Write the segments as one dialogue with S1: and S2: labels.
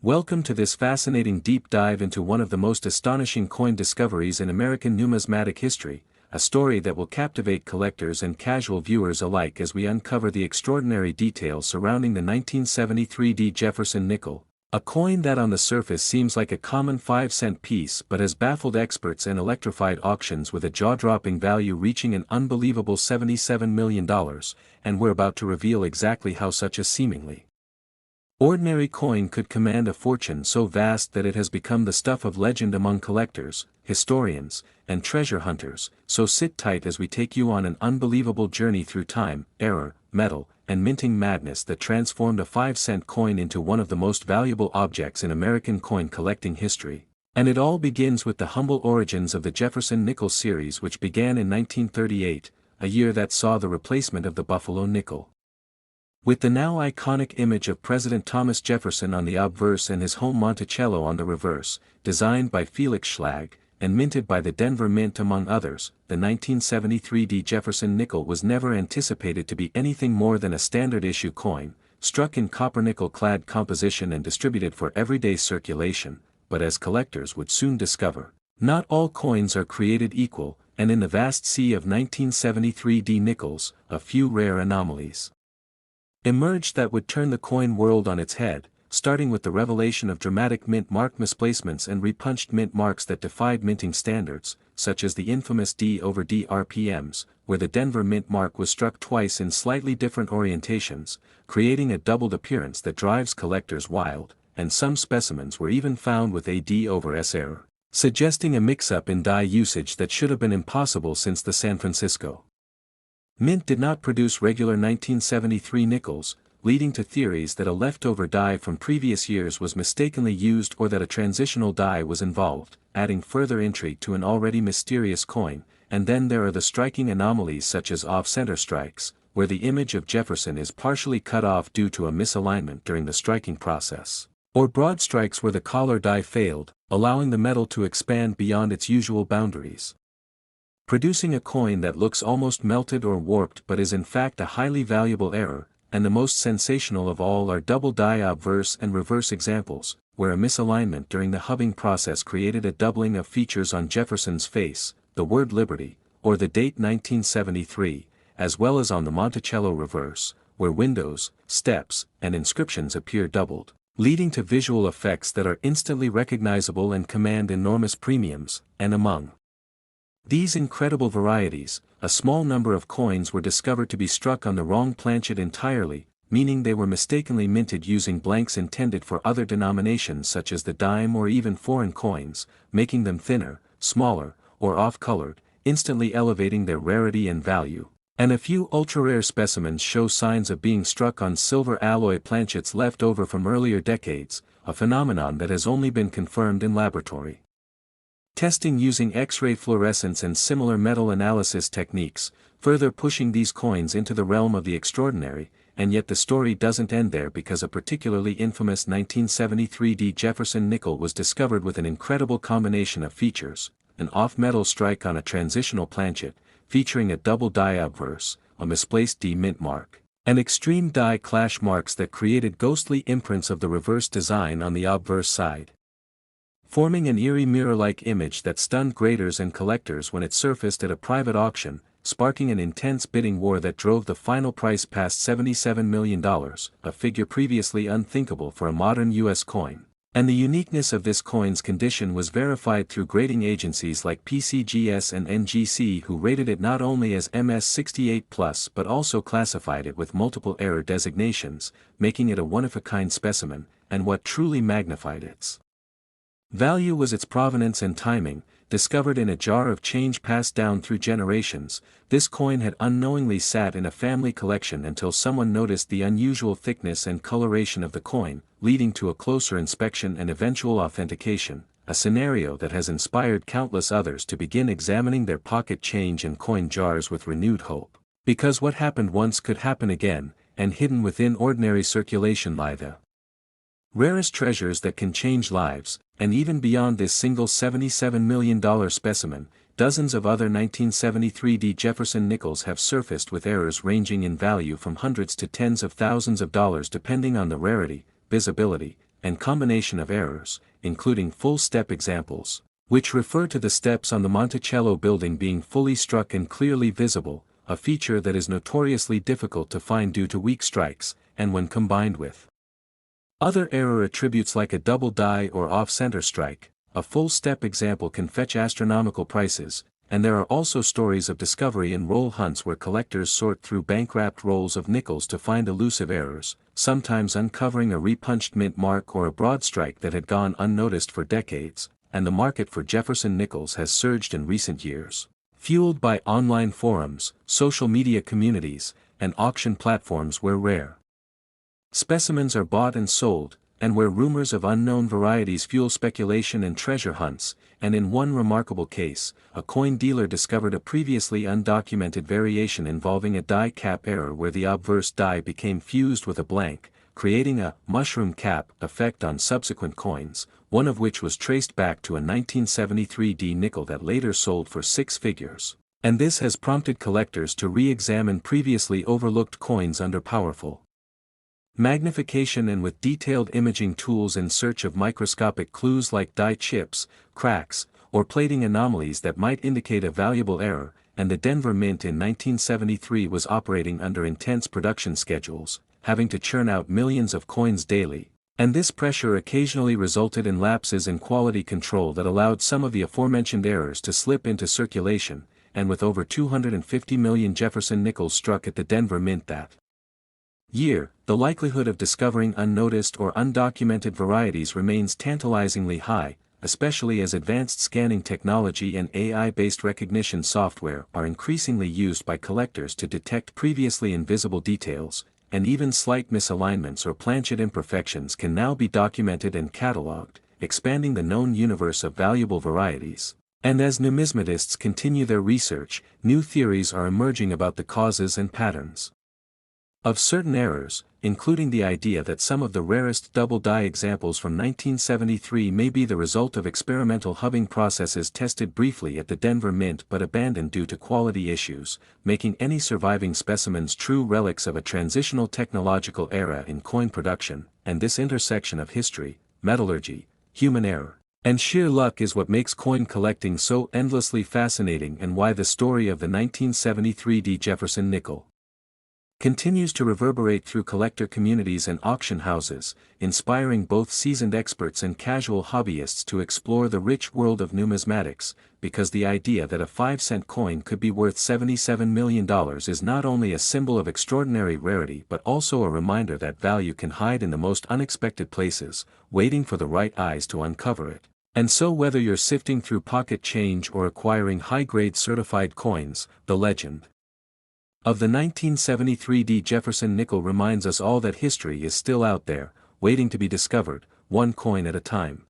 S1: Welcome to this fascinating deep dive into one of the most astonishing coin discoveries in American numismatic history, a story that will captivate collectors and casual viewers alike as we uncover the extraordinary details surrounding the 1973 Jefferson nickel, a coin that on the surface seems like a common 5-cent piece but has baffled experts and electrified auctions with a jaw-dropping value reaching an unbelievable $77 million, and we're about to reveal exactly how such a seemingly ordinary coin could command a fortune so vast that it has become the stuff of legend among collectors, historians, and treasure hunters. So sit tight as we take you on an unbelievable journey through time, error, metal, and minting madness that transformed a 5-cent coin into one of the most valuable objects in American coin collecting history. And it all begins with the humble origins of the Jefferson nickel series, which began in 1938, a year that saw the replacement of the Buffalo nickel. With the now iconic image of President Thomas Jefferson on the obverse and his home Monticello on the reverse, designed by Felix Schlag, and minted by the Denver Mint among others, the 1973 Jefferson nickel was never anticipated to be anything more than a standard-issue coin, struck in copper-nickel-clad composition and distributed for everyday circulation, but as collectors would soon discover, not all coins are created equal, and in the vast sea of 1973 nickels, a few rare anomalies emerged that would turn the coin world on its head, starting with the revelation of dramatic mint mark misplacements and repunched mint marks that defied minting standards, such as the infamous D/D RPMs, where the Denver Mint mark was struck twice in slightly different orientations, creating a doubled appearance that drives collectors wild, and some specimens were even found with a D/S error, suggesting a mix-up in die usage that should have been impossible since the San Francisco Mint did not produce regular 1973 nickels, leading to theories that a leftover die from previous years was mistakenly used or that a transitional die was involved, adding further intrigue to an already mysterious coin. And then there are the striking anomalies such as off-center strikes, where the image of Jefferson is partially cut off due to a misalignment during the striking process, or broad strikes where the collar die failed, allowing the metal to expand beyond its usual boundaries, producing a coin that looks almost melted or warped but is in fact a highly valuable error. And the most sensational of all are double die obverse and reverse examples, where a misalignment during the hubbing process created a doubling of features on Jefferson's face, the word Liberty, or the date 1973, as well as on the Monticello reverse, where windows, steps, and inscriptions appear doubled, leading to visual effects that are instantly recognizable and command enormous premiums. And among these incredible varieties, a small number of coins were discovered to be struck on the wrong planchet entirely, meaning they were mistakenly minted using blanks intended for other denominations such as the dime or even foreign coins, making them thinner, smaller, or off-colored, instantly elevating their rarity and value. And a few ultra-rare specimens show signs of being struck on silver alloy planchets left over from earlier decades, a phenomenon that has only been confirmed in laboratory testing using X-ray fluorescence and similar metal analysis techniques, further pushing these coins into the realm of the extraordinary. And yet the story doesn't end there, because a particularly infamous 1973 Jefferson nickel was discovered with an incredible combination of features: an off-metal strike on a transitional planchet, featuring a double die obverse, a misplaced D mint mark, and extreme die clash marks that created ghostly imprints of the reverse design on the obverse side, forming an eerie mirror-like image that stunned graders and collectors when it surfaced at a private auction, sparking an intense bidding war that drove the final price past $77 million, a figure previously unthinkable for a modern U.S. coin. And the uniqueness of this coin's condition was verified through grading agencies like PCGS and NGC, who rated it not only as MS68+ but also classified it with multiple error designations, making it a one-of-a-kind specimen. And what truly magnified its value was its provenance and timing. Discovered in a jar of change passed down through generations, this coin had unknowingly sat in a family collection until someone noticed the unusual thickness and coloration of the coin, leading to a closer inspection and eventual authentication, a scenario that has inspired countless others to begin examining their pocket change and coin jars with renewed hope. Because what happened once could happen again, and hidden within ordinary circulation lie the rarest treasures that can change lives. And even beyond this single $77 million specimen, dozens of other 1973 Jefferson nickels have surfaced with errors ranging in value from hundreds to tens of thousands of dollars depending on the rarity, visibility, and combination of errors, including full-step examples, which refer to the steps on the Monticello building being fully struck and clearly visible, a feature that is notoriously difficult to find due to weak strikes, and when combined with other error attributes like a double die or off-center strike, a full-step example can fetch astronomical prices. And there are also stories of discovery and roll hunts where collectors sort through bank-wrapped rolls of nickels to find elusive errors, sometimes uncovering a repunched mint mark or a broad strike that had gone unnoticed for decades, and the market for Jefferson nickels has surged in recent years, fueled by online forums, social media communities, and auction platforms where rare specimens are bought and sold, and where rumors of unknown varieties fuel speculation and treasure hunts. And in one remarkable case, a coin dealer discovered a previously undocumented variation involving a die cap error where the obverse die became fused with a blank, creating a mushroom cap effect on subsequent coins, one of which was traced back to a 1973 D nickel that later sold for six figures. And this has prompted collectors to re-examine previously overlooked coins under powerful magnification and with detailed imaging tools in search of microscopic clues like die chips, cracks, or plating anomalies that might indicate a valuable error. And the Denver Mint in 1973 was operating under intense production schedules, having to churn out millions of coins daily, and this pressure occasionally resulted in lapses in quality control that allowed some of the aforementioned errors to slip into circulation. And with over 250 million Jefferson nickels struck at the Denver Mint that year, the likelihood of discovering unnoticed or undocumented varieties remains tantalizingly high, especially as advanced scanning technology and AI-based recognition software are increasingly used by collectors to detect previously invisible details, and even slight misalignments or planchet imperfections can now be documented and cataloged, expanding the known universe of valuable varieties. And as numismatists continue their research, new theories are emerging about the causes and patterns of certain errors, including the idea that some of the rarest double die examples from 1973 may be the result of experimental hubbing processes tested briefly at the Denver Mint but abandoned due to quality issues, making any surviving specimens true relics of a transitional technological era in coin production. And this intersection of history, metallurgy, human error, and sheer luck is what makes coin collecting so endlessly fascinating, and why the story of the 1973 D. Jefferson nickel continues to reverberate through collector communities and auction houses, inspiring both seasoned experts and casual hobbyists to explore the rich world of numismatics. Because the idea that a 5-cent coin could be worth $77 million is not only a symbol of extraordinary rarity but also a reminder that value can hide in the most unexpected places, waiting for the right eyes to uncover it. And so whether you're sifting through pocket change or acquiring high-grade certified coins, the legend of the 1973 D. Jefferson nickel reminds us all that history is still out there, waiting to be discovered, one coin at a time.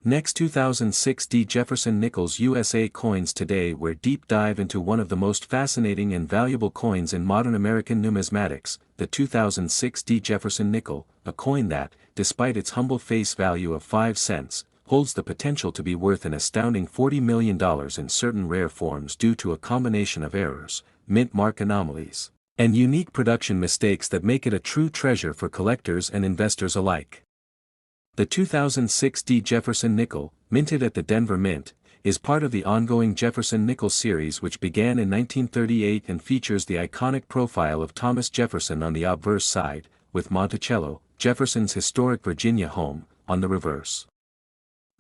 S1: Next, 2006 D. Jefferson nickels USA coins today, where deep dive into one of the most fascinating and valuable coins in modern American numismatics, the 2006 D. Jefferson nickel, a coin that, despite its humble face value of 5 cents, holds the potential to be worth an astounding $40 million in certain rare forms due to a combination of errors, mint mark anomalies, and unique production mistakes that make it a true treasure for collectors and investors alike. The 2006 D. Jefferson nickel, minted at the Denver Mint, is part of the ongoing Jefferson nickel series, which began in 1938 and features the iconic profile of Thomas Jefferson on the obverse side, with Monticello, Jefferson's historic Virginia home, on the reverse.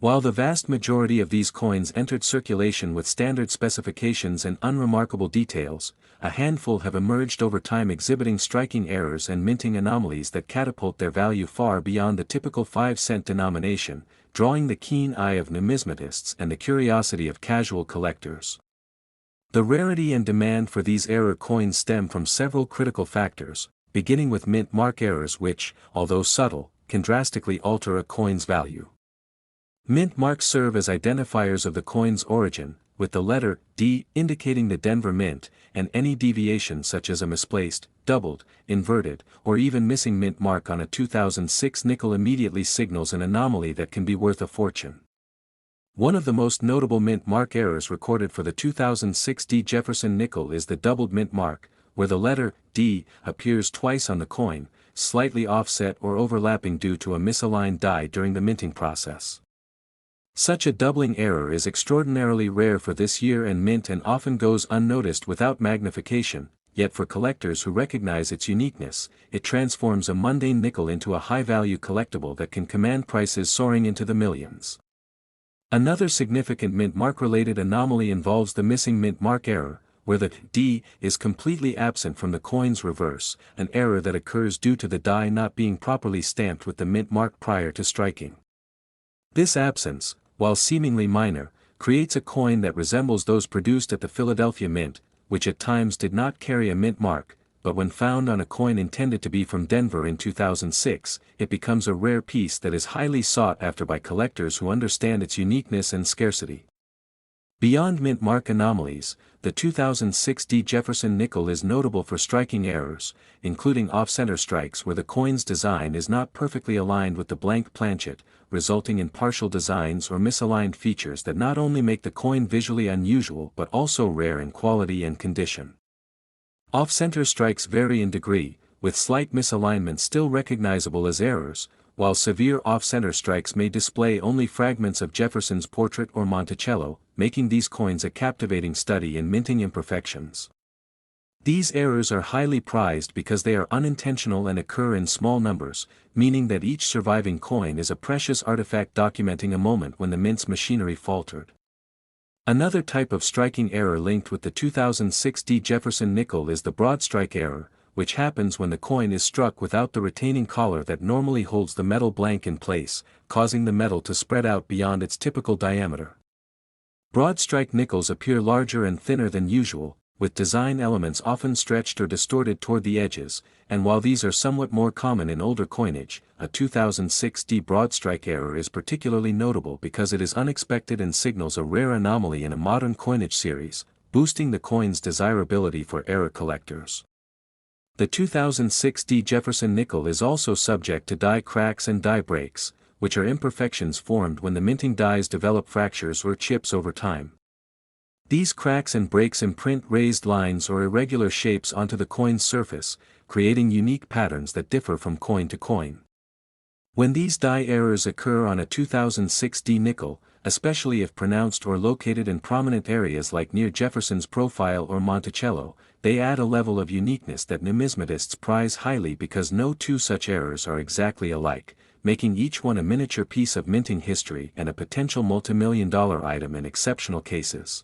S1: While the vast majority of these coins entered circulation with standard specifications and unremarkable details, a handful have emerged over time exhibiting striking errors and minting anomalies that catapult their value far beyond the typical 5-cent denomination, drawing the keen eye of numismatists and the curiosity of casual collectors. The rarity and demand for these error coins stem from several critical factors, beginning with mint mark errors which, although subtle, can drastically alter a coin's value. Mint marks serve as identifiers of the coin's origin, with the letter D indicating the Denver Mint, and any deviation such as a misplaced, doubled, inverted, or even missing mint mark on a 2006 nickel immediately signals an anomaly that can be worth a fortune. One of the most notable mint mark errors recorded for the 2006 D. Jefferson nickel is the doubled mint mark, where the letter D appears twice on the coin, slightly offset or overlapping due to a misaligned die during the minting process. Such a doubling error is extraordinarily rare for this year-end mint and often goes unnoticed without magnification, yet for collectors who recognize its uniqueness, it transforms a mundane nickel into a high-value collectible that can command prices soaring into the millions. Another significant mint mark-related anomaly involves the missing mint mark error, where the D is completely absent from the coin's reverse, an error that occurs due to the die not being properly stamped with the mint mark prior to striking. This absence, while seemingly minor, creates a coin that resembles those produced at the Philadelphia Mint, which at times did not carry a mint mark, but when found on a coin intended to be from Denver in 2006, it becomes a rare piece that is highly sought after by collectors who understand its uniqueness and scarcity. Beyond mint mark anomalies, the 2006 Jefferson nickel is notable for striking errors, including off-center strikes where the coin's design is not perfectly aligned with the blank planchet, resulting in partial designs or misaligned features that not only make the coin visually unusual but also rare in quality and condition. Off-center strikes vary in degree, with slight misalignment still recognizable as errors, while severe off-center strikes may display only fragments of Jefferson's portrait or Monticello, making these coins a captivating study in minting imperfections. These errors are highly prized because they are unintentional and occur in small numbers, meaning that each surviving coin is a precious artifact documenting a moment when the mint's machinery faltered. Another type of striking error linked with the 2006 Jefferson nickel is the broad strike error, which happens when the coin is struck without the retaining collar that normally holds the metal blank in place, causing the metal to spread out beyond its typical diameter. Broad strike nickels appear larger and thinner than usual, with design elements often stretched or distorted toward the edges, and while these are somewhat more common in older coinage, a 2006 broad strike error is particularly notable because it is unexpected and signals a rare anomaly in a modern coinage series, boosting the coin's desirability for error collectors. The 2006 Jefferson nickel is also subject to die cracks and die breaks, which are imperfections formed when the minting dies develop fractures or chips over time. These cracks and breaks imprint raised lines or irregular shapes onto the coin's surface, creating unique patterns that differ from coin to coin. When these die errors occur on a 2006 nickel, especially if pronounced or located in prominent areas like near Jefferson's profile or Monticello, they add a level of uniqueness that numismatists prize highly because no two such errors are exactly alike, making each one a miniature piece of minting history and a potential multimillion-dollar item in exceptional cases.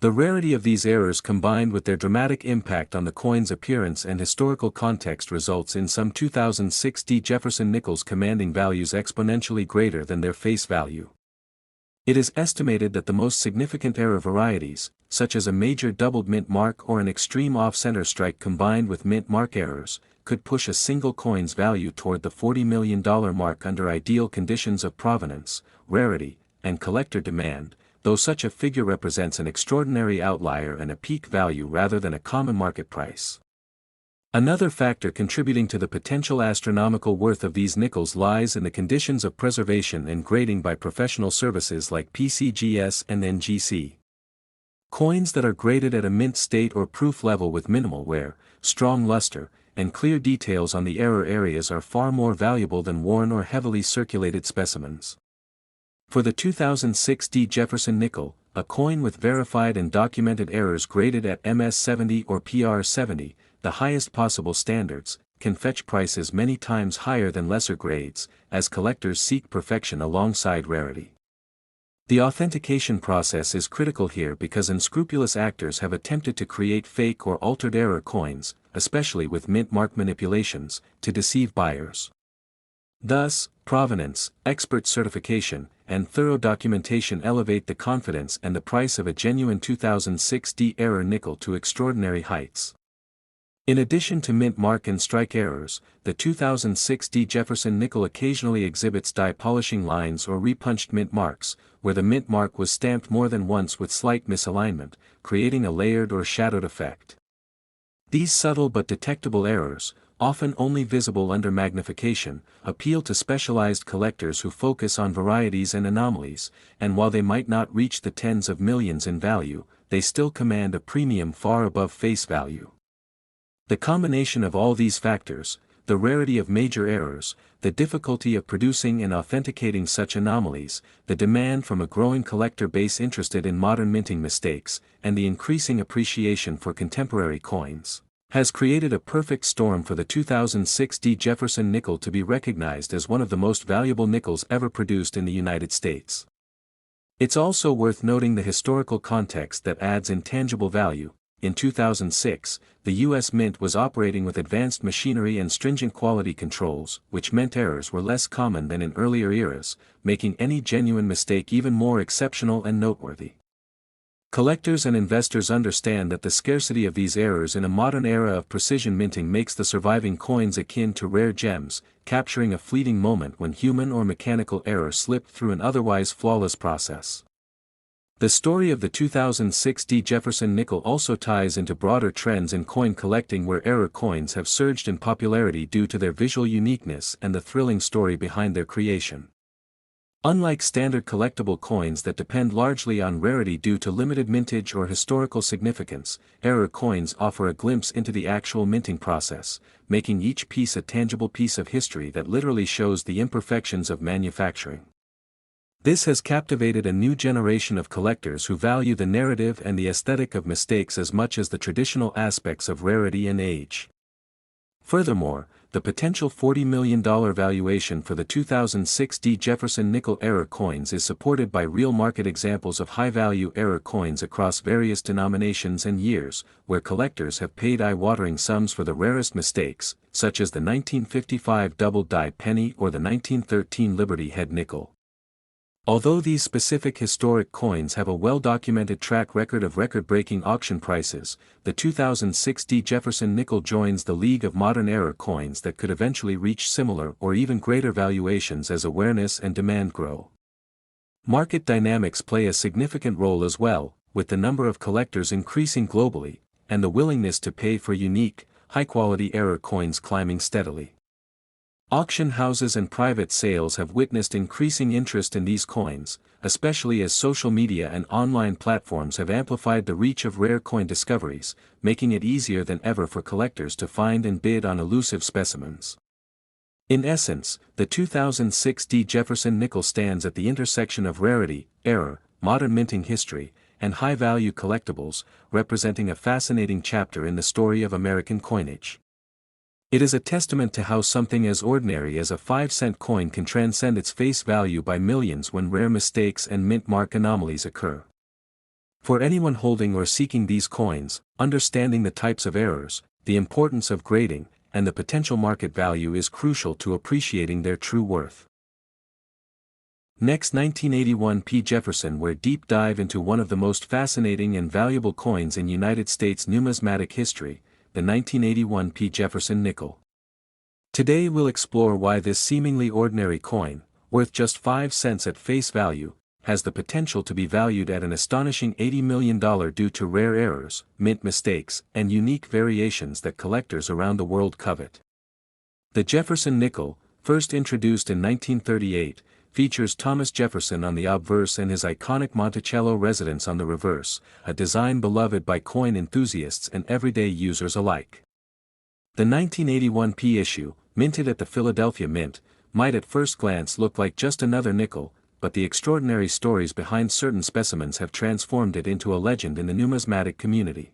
S1: The rarity of these errors combined with their dramatic impact on the coin's appearance and historical context results in some 2006 Jefferson nickels commanding values exponentially greater than their face value. It is estimated that the most significant error varieties, such as a major doubled mint mark or an extreme off-center strike combined with mint mark errors, could push a single coin's value toward the $40 million mark under ideal conditions of provenance, rarity, and collector demand, though such a figure represents an extraordinary outlier and a peak value rather than a common market price. Another factor contributing to the potential astronomical worth of these nickels lies in the conditions of preservation and grading by professional services like PCGS and NGC. Coins that are graded at a mint state or proof level with minimal wear, strong luster, and clear details on the error areas are far more valuable than worn or heavily circulated specimens. For the 2006 Jefferson nickel, a coin with verified and documented errors graded at MS70 or PR70, the highest possible standards, can fetch prices many times higher than lesser grades, as collectors seek perfection alongside rarity. The authentication process is critical here because unscrupulous actors have attempted to create fake or altered error coins, especially with mint mark manipulations, to deceive buyers. Thus, provenance, expert certification, and thorough documentation elevate the confidence and the price of a genuine 2006 error nickel to extraordinary heights. In addition to mint mark and strike errors, the 2006 Jefferson nickel occasionally exhibits die polishing lines or repunched mint marks, where the mint mark was stamped more than once with slight misalignment, creating a layered or shadowed effect. These subtle but detectable errors, often only visible under magnification, appeal to specialized collectors who focus on varieties and anomalies, and while they might not reach the tens of millions in value, they still command a premium far above face value. The combination of all these factors, the rarity of major errors, the difficulty of producing and authenticating such anomalies, the demand from a growing collector base interested in modern minting mistakes, and the increasing appreciation for contemporary coins, has created a perfect storm for the 2006 Jefferson nickel to be recognized as one of the most valuable nickels ever produced in the United States. It's also worth noting the historical context that adds intangible value. In 2006, the U.S. Mint was operating with advanced machinery and stringent quality controls, which meant errors were less common than in earlier eras, making any genuine mistake even more exceptional and noteworthy. Collectors and investors understand that the scarcity of these errors in a modern era of precision minting makes the surviving coins akin to rare gems, capturing a fleeting moment when human or mechanical error slipped through an otherwise flawless process. The story of the 2006 Jefferson nickel also ties into broader trends in coin collecting, where error coins have surged in popularity due to their visual uniqueness and the thrilling story behind their creation. Unlike standard collectible coins that depend largely on rarity due to limited mintage or historical significance, error coins offer a glimpse into the actual minting process, making each piece a tangible piece of history that literally shows the imperfections of manufacturing. This has captivated a new generation of collectors who value the narrative and the aesthetic of mistakes as much as the traditional aspects of rarity and age. Furthermore, the potential $40 million valuation for the 2006 Jefferson nickel error coins is supported by real market examples of high-value error coins across various denominations and years, where collectors have paid eye-watering sums for the rarest mistakes, such as the 1955 double-die penny or the 1913 Liberty Head nickel. Although these specific historic coins have a well-documented track record of record-breaking auction prices, the 2006 Jefferson nickel joins the league of modern error coins that could eventually reach similar or even greater valuations as awareness and demand grow. Market dynamics play a significant role as well, with the number of collectors increasing globally, and the willingness to pay for unique, high-quality error coins climbing steadily. Auction houses and private sales have witnessed increasing interest in these coins, especially as social media and online platforms have amplified the reach of rare coin discoveries, making it easier than ever for collectors to find and bid on elusive specimens. In essence, the 2006 Jefferson nickel stands at the intersection of rarity, error, modern minting history, and high-value collectibles, representing a fascinating chapter in the story of American coinage. It is a testament to how something as ordinary as a 5-cent coin can transcend its face value by millions when rare mistakes and mint mark anomalies occur. For anyone holding or seeking these coins, understanding the types of errors, the importance of grading, and the potential market value is crucial to appreciating their true worth. Next, 1981 P. Jefferson, where deep dive into one of the most fascinating and valuable coins in United States numismatic history, the 1981 P. Jefferson nickel. Today we'll explore why this seemingly ordinary coin, worth just 5 cents at face value, has the potential to be valued at an astonishing $80 million due to rare errors, mint mistakes, and unique variations that collectors around the world covet. The Jefferson nickel, first introduced in 1938, features Thomas Jefferson on the obverse and his iconic Monticello residence on the reverse, a design beloved by coin enthusiasts and everyday users alike. The 1981 P issue, minted at the Philadelphia Mint, might at first glance look like just another nickel, but the extraordinary stories behind certain specimens have transformed it into a legend in the numismatic community.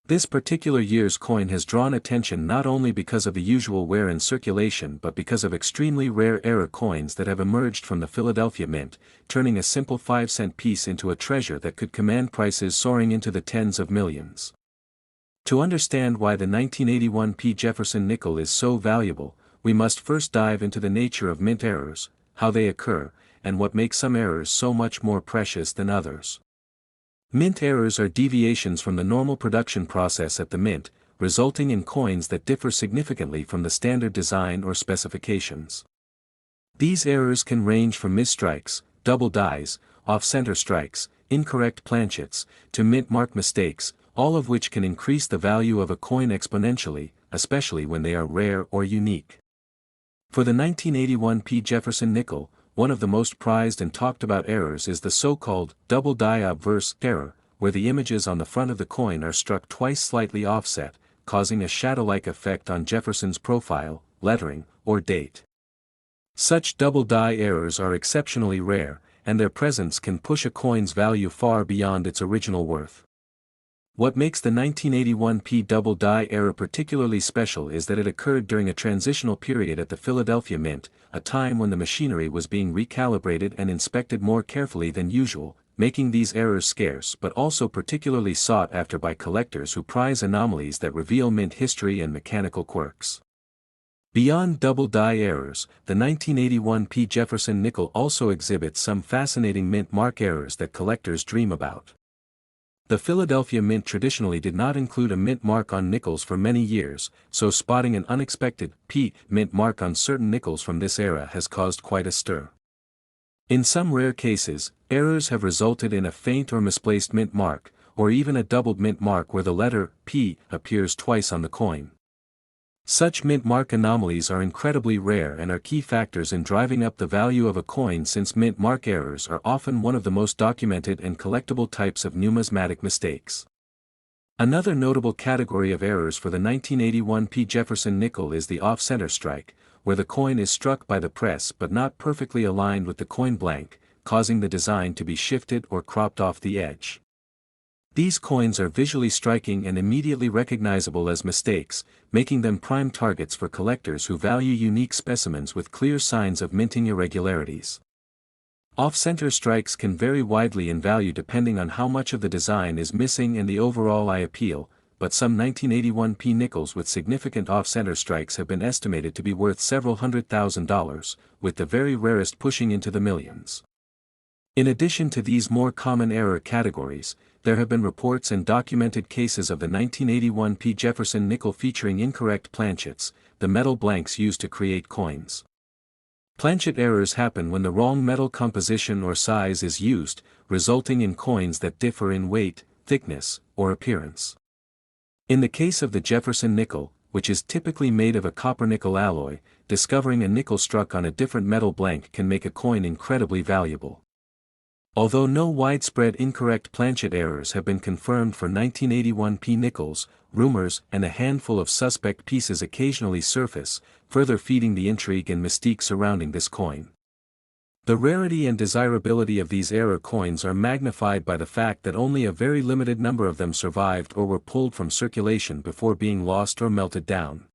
S1: This particular year's coin has drawn attention not only because of the usual wear in circulation but because of extremely rare error coins that have emerged from the Philadelphia Mint, turning a simple 5-cent piece into a treasure that could command prices soaring into the tens of millions. To understand why the 1981 P. Jefferson nickel is so valuable, we must first dive into the nature of mint errors, how they occur, and what makes some errors so much more precious than others. Mint errors are deviations from the normal production process at the mint, resulting in coins that differ significantly from the standard design or specifications. These errors can range from misstrikes, double dies, off-center strikes, incorrect planchets, to mint mark mistakes, all of which can increase the value of a coin exponentially, especially when they are rare or unique. For the 1981 P. Jefferson nickel, one of the most prized and talked about errors is the so-called double die obverse error, where the images on the front of the coin are struck twice slightly offset, causing a shadow-like effect on Jefferson's profile, lettering, or date. Such double die errors are exceptionally rare, and their presence can push a coin's value far beyond its original worth. What makes the 1981 P double die error particularly special is that it occurred during a transitional period at the Philadelphia Mint, a time when the machinery was being recalibrated and inspected more carefully than usual, making these errors scarce but also particularly sought after by collectors who prize anomalies that reveal mint history and mechanical quirks. Beyond double die errors, the 1981 P Jefferson nickel also exhibits some fascinating mint mark errors that collectors dream about. The Philadelphia Mint traditionally did not include a mint mark on nickels for many years, so spotting an unexpected P mint mark on certain nickels from this era has caused quite a stir. In some rare cases, errors have resulted in a faint or misplaced mint mark, or even a doubled mint mark where the letter P appears twice on the coin. Such mint mark anomalies are incredibly rare and are key factors in driving up the value of a coin, since mint mark errors are often one of the most documented and collectible types of numismatic mistakes. Another notable category of errors for the 1981 P Jefferson nickel is the off-center strike, where the coin is struck by the press but not perfectly aligned with the coin blank, causing the design to be shifted or cropped off the edge. These coins are visually striking and immediately recognizable as mistakes, making them prime targets for collectors who value unique specimens with clear signs of minting irregularities. Off-center strikes can vary widely in value depending on how much of the design is missing and the overall eye appeal, but some 1981 P nickels with significant off-center strikes have been estimated to be worth several $100,000, with the very rarest pushing into the millions. In addition to these more common error categories, there have been reports and documented cases of the 1981 P Jefferson nickel featuring incorrect planchets, the metal blanks used to create coins. Planchet errors happen when the wrong metal composition or size is used, resulting in coins that differ in weight, thickness, or appearance. In the case of the Jefferson nickel, which is typically made of a copper-nickel alloy, discovering a nickel struck on a different metal blank can make a coin incredibly valuable. Although no widespread incorrect planchet errors have been confirmed for 1981 P nickels, rumors and a handful of suspect pieces occasionally surface, further feeding the intrigue and mystique surrounding this coin. The rarity and desirability of these error coins are magnified by the fact that only a very limited number of them survived or were pulled from circulation before being lost or melted down.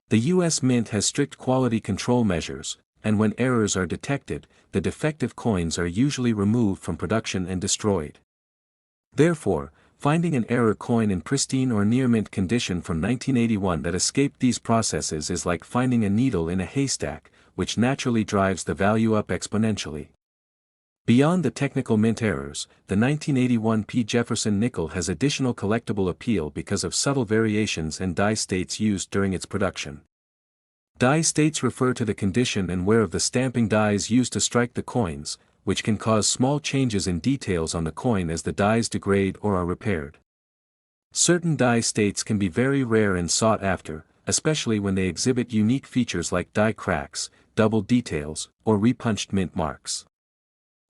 S1: The U.S. Mint has strict quality control measures, and when errors are detected, the defective coins are usually removed from production and destroyed. Therefore, finding an error coin in pristine or near-mint condition from 1981 that escaped these processes is like finding a needle in a haystack, which naturally drives the value up exponentially. Beyond the technical mint errors, the 1981 P Jefferson nickel has additional collectible appeal because of subtle variations and die states used during its production. Die states refer to the condition and wear of the stamping dies used to strike the coins, which can cause small changes in details on the coin as the dies degrade or are repaired. Certain die states can be very rare and sought after, especially when they exhibit unique features like die cracks, double details, or repunched mint marks.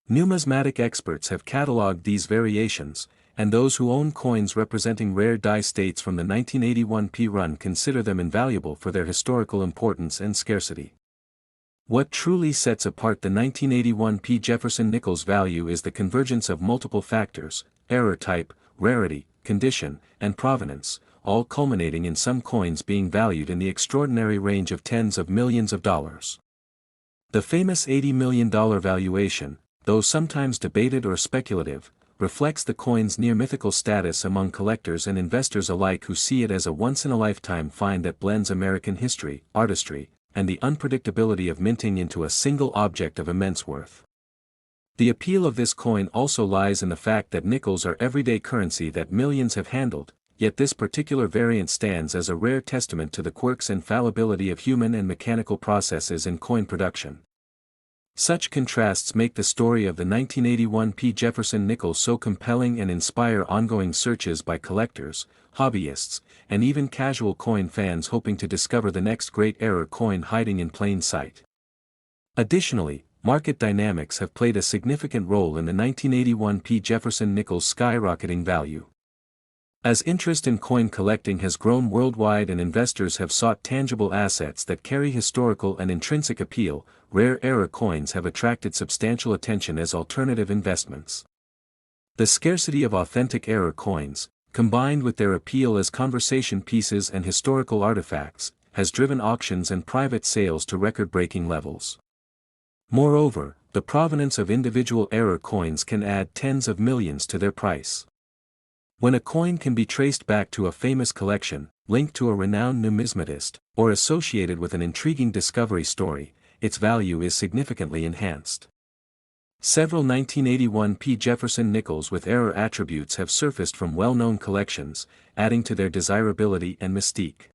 S1: Numismatic experts have catalogued these variations, and those who own coins representing rare die states from the 1981 P run consider them invaluable for their historical importance and scarcity. What truly sets apart the 1981 P Jefferson nickel's value is the convergence of multiple factors: error type, rarity, condition, and provenance, all culminating in some coins being valued in the extraordinary range of tens of millions of dollars. The famous $80 million valuation, though sometimes debated or speculative, reflects the coin's near-mythical status among collectors and investors alike who see it as a once-in-a-lifetime find that blends American history, artistry, and the unpredictability of minting into a single object of immense worth. The appeal of this coin also lies in the fact that nickels are everyday currency that millions have handled, yet this particular variant stands as a rare testament to the quirks and fallibility of human and mechanical processes in coin production. Such contrasts make the story of the 1981 P Jefferson nickel so compelling and inspire ongoing searches by collectors, hobbyists, and even casual coin fans hoping to discover the next great error coin hiding in plain sight. Additionally, market dynamics have played a significant role in the 1981 P Jefferson nickel's skyrocketing value. As interest in coin collecting has grown worldwide and investors have sought tangible assets that carry historical and intrinsic appeal, rare era coins have attracted substantial attention as alternative investments. The scarcity of authentic era coins, combined with their appeal as conversation pieces and historical artifacts, has driven auctions and private sales to record-breaking levels. Moreover, the provenance of individual era coins can add tens of millions to their price. When a coin can be traced back to a famous collection, linked to a renowned numismatist, or associated with an intriguing discovery story, its value is significantly enhanced. Several 1981 P. Jefferson nickels with era attributes have surfaced from well-known collections, adding to their desirability and mystique.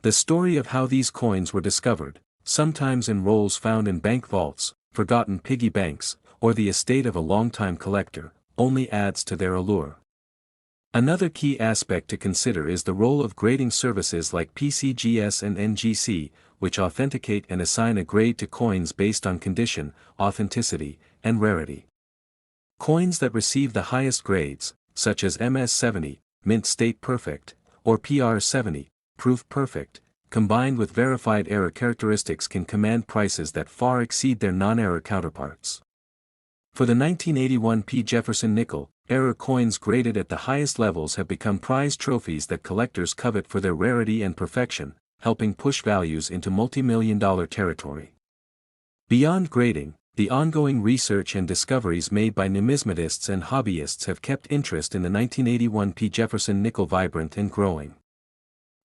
S1: The story of how these coins were discovered, sometimes in rolls found in bank vaults, forgotten piggy banks, or the estate of a longtime collector, only adds to their allure. Another key aspect to consider is the role of grading services like PCGS and NGC, which authenticate and assign a grade to coins based on condition, authenticity, and rarity. Coins that receive the highest grades, such as MS70, mint state perfect, or PR70, proof perfect, combined with verified era characteristics can command prices that far exceed their non-era counterparts. For the 1981 P. Jefferson nickel, era coins graded at the highest levels have become prized trophies that collectors covet for their rarity and perfection, helping push values into multi-million-dollar territory. Beyond grading, the ongoing research and discoveries made by numismatists and hobbyists have kept interest in the 1981 P. Jefferson nickel vibrant and growing.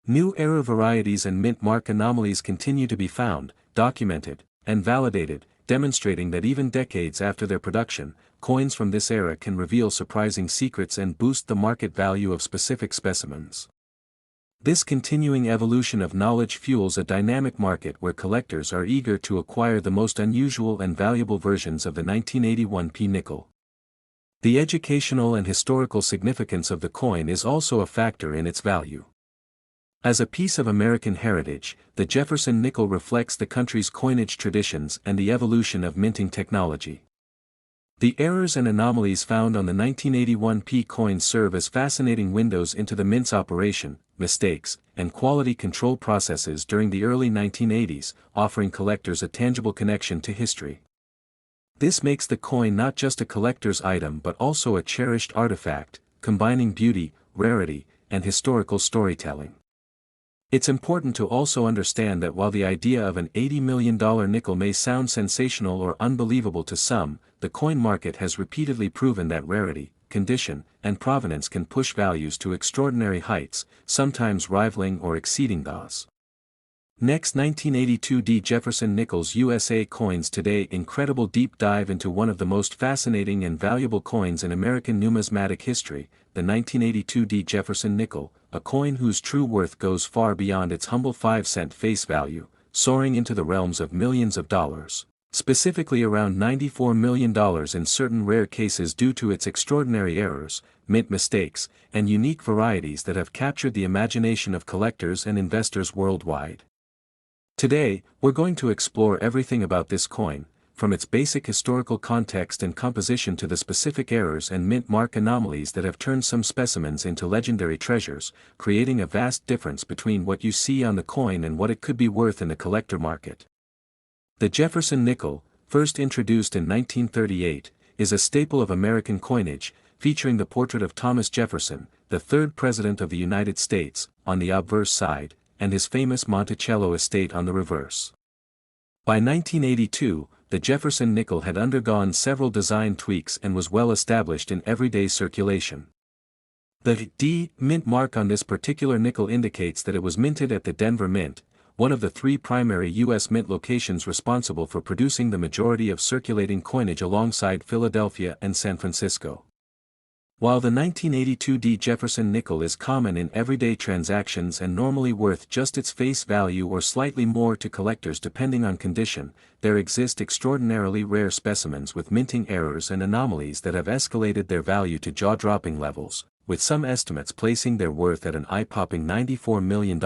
S1: New era varieties and mint mark anomalies continue to be found, documented, and validated, demonstrating that even decades after their production, coins from this era can reveal surprising secrets and boost the market value of specific specimens. This continuing evolution of knowledge fuels a dynamic market where collectors are eager to acquire the most unusual and valuable versions of the 1981 P nickel. The educational and historical significance of the coin is also a factor in its value. As a piece of American heritage, the Jefferson nickel reflects the country's coinage traditions and the evolution of minting technology. The errors and anomalies found on the 1981 P coin serve as fascinating windows into the mint's operation, mistakes, and quality control processes during the early 1980s, offering collectors a tangible connection to history. This makes the coin not just a collector's item but also a cherished artifact, combining beauty, rarity, and historical storytelling. It's important to also understand that while the idea of an $80 million nickel may sound sensational or unbelievable to some, the coin market has repeatedly proven that rarity, condition, and provenance can push values to extraordinary heights, sometimes rivaling or exceeding those. Next, 1982 D. Jefferson Nickels USA coins. Today, incredible deep dive into one of the most fascinating and valuable coins in American numismatic history, the 1982 D. Jefferson nickel, a coin whose true worth goes far beyond its humble 5-cent face value, soaring into the realms of millions of dollars, specifically around $94 million in certain rare cases due to its extraordinary errors, mint mistakes, and unique varieties that have captured the imagination of collectors and investors worldwide. Today, we're going to explore everything about this coin, from its basic historical context and composition to the specific errors and mint mark anomalies that have turned some specimens into legendary treasures, creating a vast difference between what you see on the coin and what it could be worth in the collector market. The Jefferson nickel, first introduced in 1938, is a staple of American coinage, featuring the portrait of Thomas Jefferson, the third President of the United States, on the obverse side, and his famous Monticello estate on the reverse. By 1982, the Jefferson nickel had undergone several design tweaks and was well established in everyday circulation. The D mint mark on this particular nickel indicates that it was minted at the Denver Mint, one of the three primary U.S. mint locations responsible for producing the majority of circulating coinage alongside Philadelphia and San Francisco. While the 1982 D. Jefferson nickel is common in everyday transactions and normally worth just its face value or slightly more to collectors depending on condition, there exist extraordinarily rare specimens with minting errors and anomalies that have escalated their value to jaw-dropping levels, with some estimates placing their worth at an eye-popping $94 million.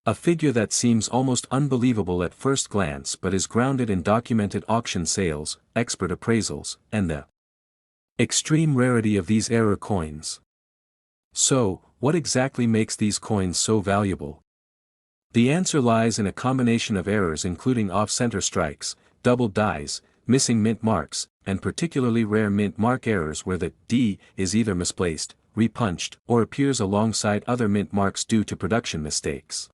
S1: A figure that seems almost unbelievable at first glance but is grounded in documented auction sales, expert appraisals, and the extreme rarity of these era coins. So, what exactly makes these coins so valuable? The answer lies in a combination of errors including off-center strikes, double dies, missing mint marks, and particularly rare mint mark errors where the D is either misplaced, repunched, or appears alongside other mint marks due to production mistakes.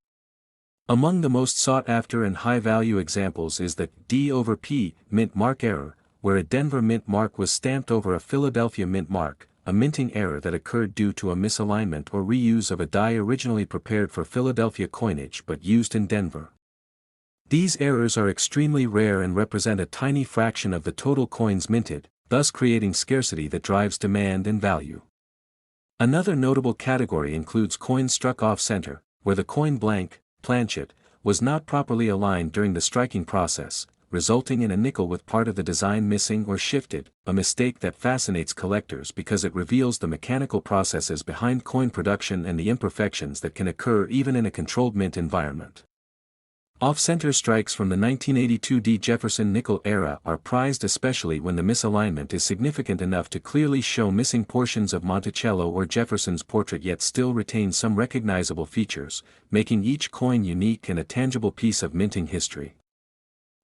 S1: Among the most sought-after and high-value examples is the D over P mint mark error, where a Denver mint mark was stamped over a Philadelphia mint mark, a minting error that occurred due to a misalignment or reuse of a die originally prepared for Philadelphia coinage but used in Denver. These errors are extremely rare and represent a tiny fraction of the total coins minted, thus creating scarcity that drives demand and value. Another notable category includes coins struck off-center, where the coin blank, planchet, was not properly aligned during the striking process, resulting in a nickel with part of the design missing or shifted, a mistake that fascinates collectors because it reveals the mechanical processes behind coin production and the imperfections that can occur even in a controlled mint environment. Off-center strikes from the 1982 D. Jefferson nickel era are prized especially when the misalignment is significant enough to clearly show missing portions of Monticello or Jefferson's portrait yet still retain some recognizable features, making each coin unique and a tangible piece of minting history.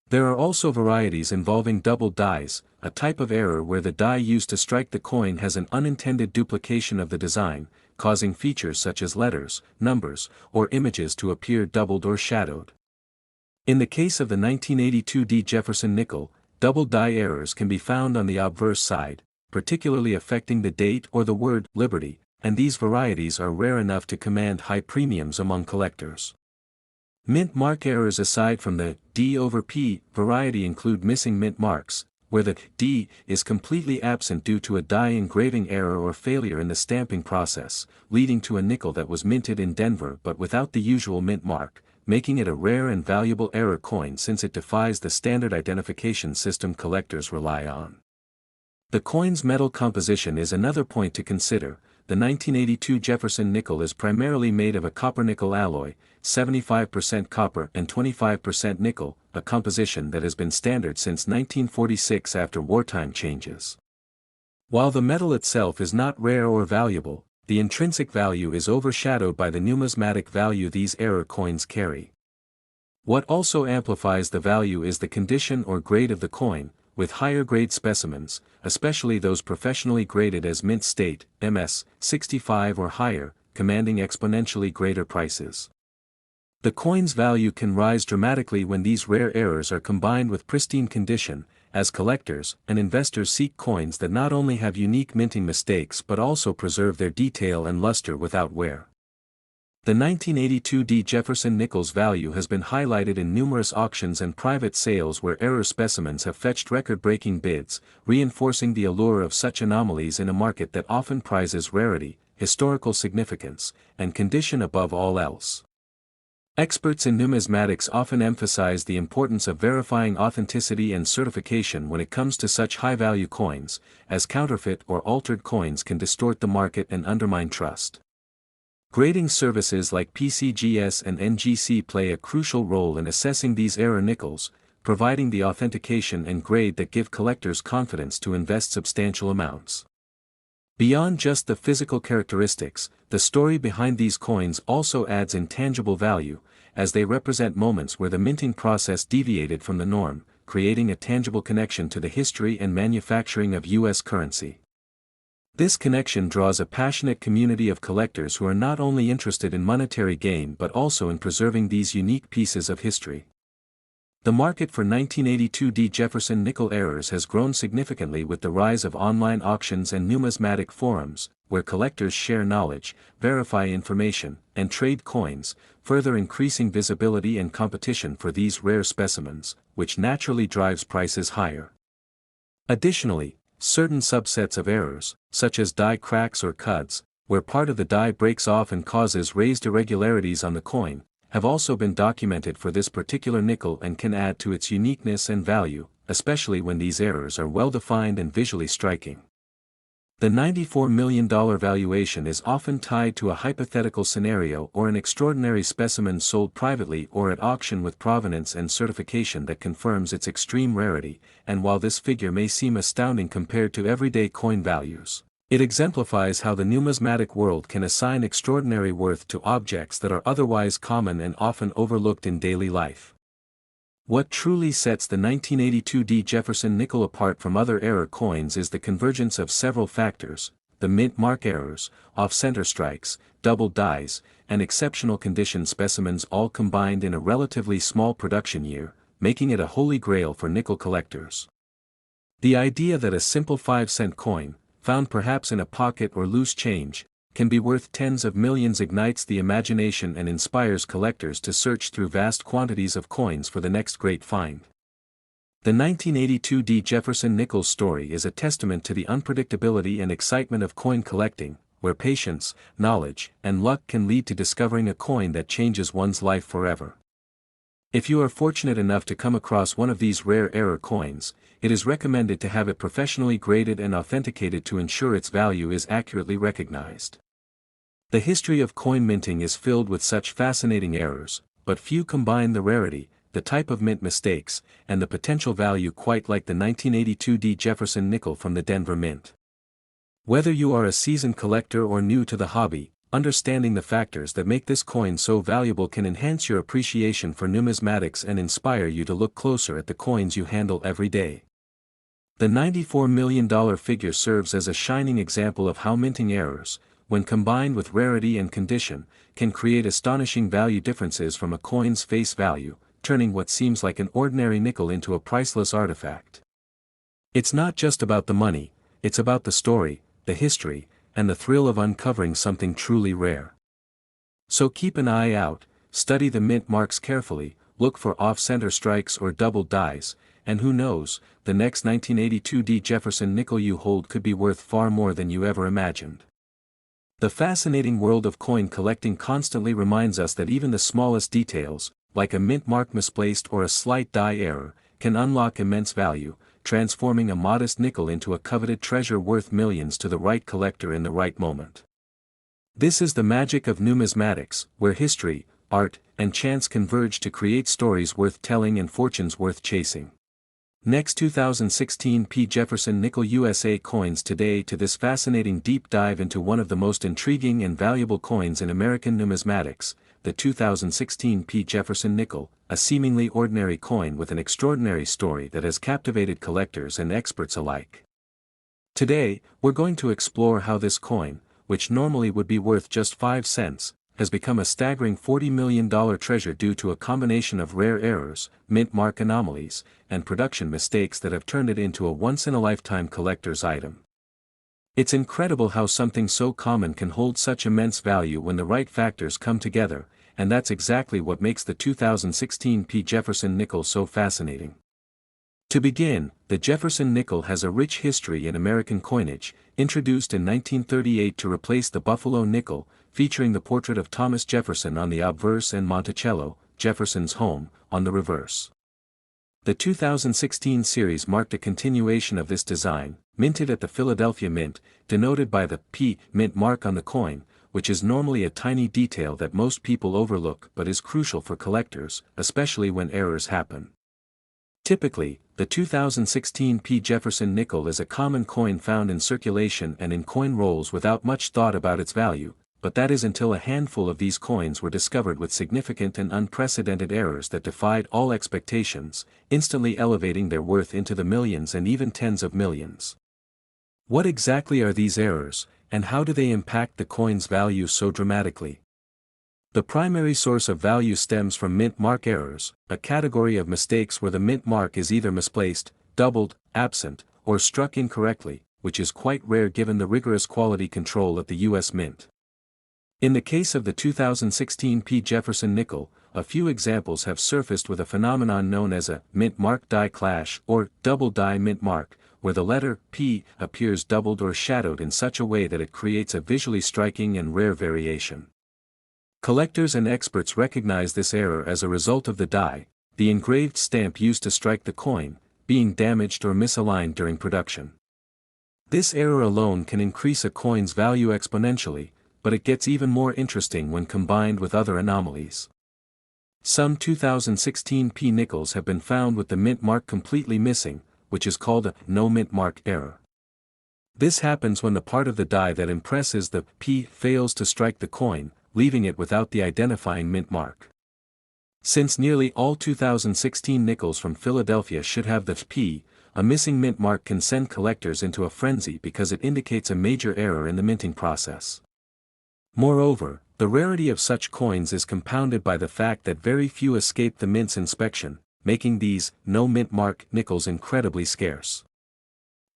S1: There are also varieties involving double dies, a type of error where the die used to strike the coin has an unintended duplication of the design, causing features such as letters, numbers, or images to appear doubled or shadowed. In the case of the 1982 D. Jefferson nickel, double die errors can be found on the obverse side, particularly affecting the date or the word Liberty, and these varieties are rare enough to command high premiums among collectors. Mint mark errors aside from the D over P variety include missing mint marks, where the D is completely absent due to a die engraving error or failure in the stamping process, leading to a nickel that was minted in Denver but without the usual mint mark, making it a rare and valuable error coin since it defies the standard identification system collectors rely on. The coin's metal composition is another point to consider. The 1982 Jefferson nickel is primarily made of a copper-nickel alloy, 75% copper and 25% nickel, a composition that has been standard since 1946 after wartime changes. While the metal itself is not rare or valuable, the intrinsic value is overshadowed by the numismatic value these error coins carry. What also amplifies the value is the condition or grade of the coin, with higher grade specimens, especially those professionally graded as mint state, MS, 65 or higher, commanding exponentially greater prices. The coin's value can rise dramatically when these rare errors are combined with pristine condition, as collectors and investors seek coins that not only have unique minting mistakes but also preserve their detail and luster without wear. The 1982 D. Jefferson nickel's value has been highlighted in numerous auctions and private sales where error specimens have fetched record-breaking bids, reinforcing the allure of such anomalies in a market that often prizes rarity, historical significance, and condition above all else. Experts in numismatics often emphasize the importance of verifying authenticity and certification when it comes to such high-value coins, as counterfeit or altered coins can distort the market and undermine trust. Grading services like PCGS and NGC play a crucial role in assessing these error nickels, providing the authentication and grade that give collectors confidence to invest substantial amounts. Beyond just the physical characteristics, the story behind these coins also adds intangible value, as they represent moments where the minting process deviated from the norm, creating a tangible connection to the history and manufacturing of U.S. currency. This connection draws a passionate community of collectors who are not only interested in monetary gain but also in preserving these unique pieces of history. The market for 1982 D. Jefferson nickel errors has grown significantly with the rise of online auctions and numismatic forums, where collectors share knowledge, verify information, and trade coins, further increasing visibility and competition for these rare specimens, which naturally drives prices higher. Additionally, certain subsets of errors, such as die cracks or cuds, where part of the die breaks off and causes raised irregularities on the coin, have also been documented for this particular nickel and can add to its uniqueness and value, especially when these errors are well-defined and visually striking. The $94 million valuation is often tied to a hypothetical scenario or an extraordinary specimen sold privately or at auction with provenance and certification that confirms its extreme rarity, and while this figure may seem astounding compared to everyday coin values, It exemplifies how the numismatic world can assign extraordinary worth to objects that are otherwise common and often overlooked in daily life. What truly sets the 1982 Jefferson nickel apart from other error coins is the convergence of several factors: the mint mark errors, off-center strikes, double dies, and exceptional condition specimens, all combined in a relatively small production year, making it a holy grail for nickel collectors. The idea that a simple 5-cent coin, found perhaps in a pocket or loose change, can be worth tens of millions ignites the imagination and inspires collectors to search through vast quantities of coins for the next great find. The 1982 Jefferson nickel story is a testament to the unpredictability and excitement of coin collecting, where patience, knowledge, and luck can lead to discovering a coin that changes one's life forever. If you are fortunate enough to come across one of these rare error coins, it is recommended to have it professionally graded and authenticated to ensure its value is accurately recognized. The history of coin minting is filled with such fascinating errors, but few combine the rarity, the type of mint mistakes, and the potential value quite like the 1982 Jefferson nickel from the Denver Mint. Whether you are a seasoned collector or new to the hobby, understanding the factors that make this coin so valuable can enhance your appreciation for numismatics and inspire you to look closer at the coins you handle every day. The $94 million figure serves as a shining example of how minting errors, when combined with rarity and condition, can create astonishing value differences from a coin's face value, turning what seems like an ordinary nickel into a priceless artifact. It's not just about the money, it's about the story, the history, and the thrill of uncovering something truly rare. So keep an eye out, study the mint marks carefully, look for off-center strikes or double dies, and who knows, the next 1982 Jefferson nickel you hold could be worth far more than you ever imagined. The fascinating world of coin collecting constantly reminds us that even the smallest details, like a mint mark misplaced or a slight die error, can unlock immense value, transforming a modest nickel into a coveted treasure worth millions to the right collector in the right moment. This is the magic of numismatics, where history, art, and chance converge to create stories worth telling and fortunes worth chasing. Next 2016 P. Jefferson Nickel USA coins today to this fascinating deep dive into one of the most intriguing and valuable coins in American numismatics, the 2016 P. Jefferson Nickel, a seemingly ordinary coin with an extraordinary story that has captivated collectors and experts alike. Today, we're going to explore how this coin, which normally would be worth just 5 cents, has become a staggering $40 million treasure due to a combination of rare errors, mint mark anomalies, and production mistakes that have turned it into a once-in-a-lifetime collector's item. It's incredible how something so common can hold such immense value when the right factors come together, and that's exactly what makes the 2016 P. Jefferson nickel so fascinating. To begin, the Jefferson nickel has a rich history in American coinage, introduced in 1938 to replace the Buffalo nickel, featuring the portrait of Thomas Jefferson on the obverse and Monticello, Jefferson's home, on the reverse. The 2016 series marked a continuation of this design, minted at the Philadelphia Mint, denoted by the P mint mark on the coin, which is normally a tiny detail that most people overlook but is crucial for collectors, especially when errors happen. Typically, the 2016 P. Jefferson nickel is a common coin found in circulation and in coin rolls without much thought about its value, but that is until a handful of these coins were discovered with significant and unprecedented errors that defied all expectations, instantly elevating their worth into the millions and even tens of millions. What exactly are these errors, and how do they impact the coin's value so dramatically? The primary source of value stems from mint mark errors, a category of mistakes where the mint mark is either misplaced, doubled, absent, or struck incorrectly, which is quite rare given the rigorous quality control at the U.S. Mint. In the case of the 2016 P. Jefferson nickel, a few examples have surfaced with a phenomenon known as a mint mark die clash or double die mint mark, where the letter P appears doubled or shadowed in such a way that it creates a visually striking and rare variation. Collectors and experts recognize this error as a result of the die, the engraved stamp used to strike the coin, being damaged or misaligned during production. This error alone can increase a coin's value exponentially, but it gets even more interesting when combined with other anomalies. Some 2016 P nickels have been found with the mint mark completely missing, which is called a no mint mark error. This happens when the part of the die that impresses the P fails to strike the coin, leaving it without the identifying mint mark. Since nearly all 2016 nickels from Philadelphia should have the P, a missing mint mark can send collectors into a frenzy because it indicates a major error in the minting process. Moreover, the rarity of such coins is compounded by the fact that very few escape the mint's inspection, making these no mint mark nickels incredibly scarce.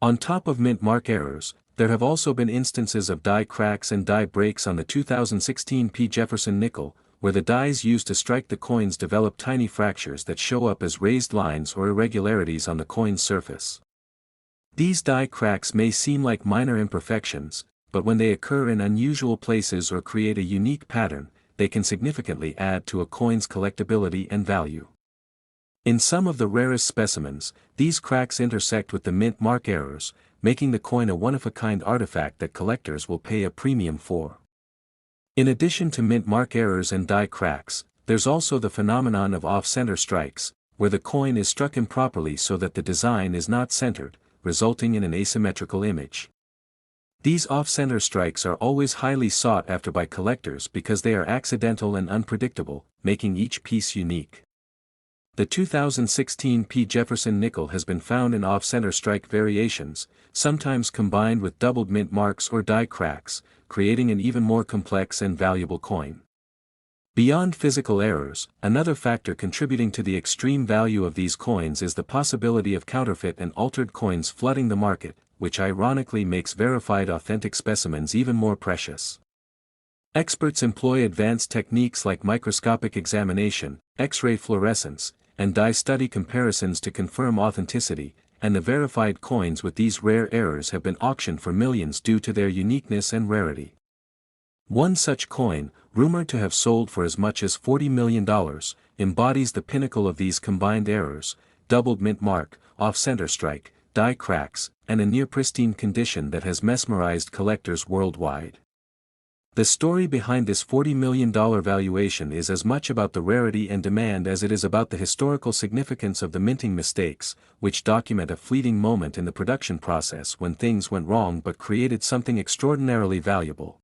S1: On top of mint mark errors, there have also been instances of die cracks and die breaks on the 2016 P. Jefferson nickel, where the dies used to strike the coins develop tiny fractures that show up as raised lines or irregularities on the coin's surface. These die cracks may seem like minor imperfections, but when they occur in unusual places or create a unique pattern, they can significantly add to a coin's collectability and value. In some of the rarest specimens, these cracks intersect with the mint mark errors, making the coin a one-of-a-kind artifact that collectors will pay a premium for. In addition to mint mark errors and die cracks, there's also the phenomenon of off-center strikes, where the coin is struck improperly so that the design is not centered, resulting in an asymmetrical image. These off-center strikes are always highly sought after by collectors because they are accidental and unpredictable, making each piece unique. The 2016 P. Jefferson nickel has been found in off-center strike variations, sometimes combined with doubled mint marks or die cracks, creating an even more complex and valuable coin. Beyond physical errors, another factor contributing to the extreme value of these coins is the possibility of counterfeit and altered coins flooding the market, which ironically makes verified authentic specimens even more precious. Experts employ advanced techniques like microscopic examination, X-ray fluorescence, and die study comparisons to confirm authenticity, and the verified coins with these rare errors have been auctioned for millions due to their uniqueness and rarity. One such coin, rumored to have sold for as much as $40 million, embodies the pinnacle of these combined errors: doubled mint mark, off-center strike, die cracks, and a near-pristine condition that has mesmerized collectors worldwide. The story behind this $40 million valuation is as much about the rarity and demand as it is about the historical significance of the minting mistakes, which document a fleeting moment in the production process when things went wrong but created something extraordinarily valuable.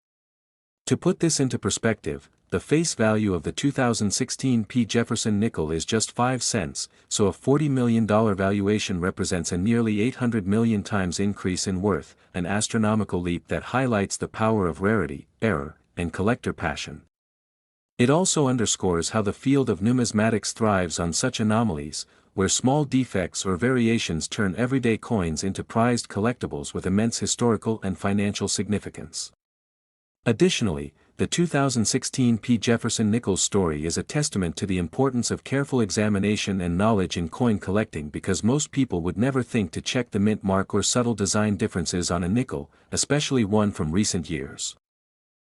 S1: To put this into perspective, the face value of the 2016 P. Jefferson nickel is just 5 cents, so a $40 million valuation represents a nearly 800 million times increase in worth, an astronomical leap that highlights the power of rarity, error, and collector passion. It also underscores how the field of numismatics thrives on such anomalies, where small defects or variations turn everyday coins into prized collectibles with immense historical and financial significance. Additionally, the 2016 P. Jefferson nickel's story is a testament to the importance of careful examination and knowledge in coin collecting, because most people would never think to check the mint mark or subtle design differences on a nickel, especially one from recent years.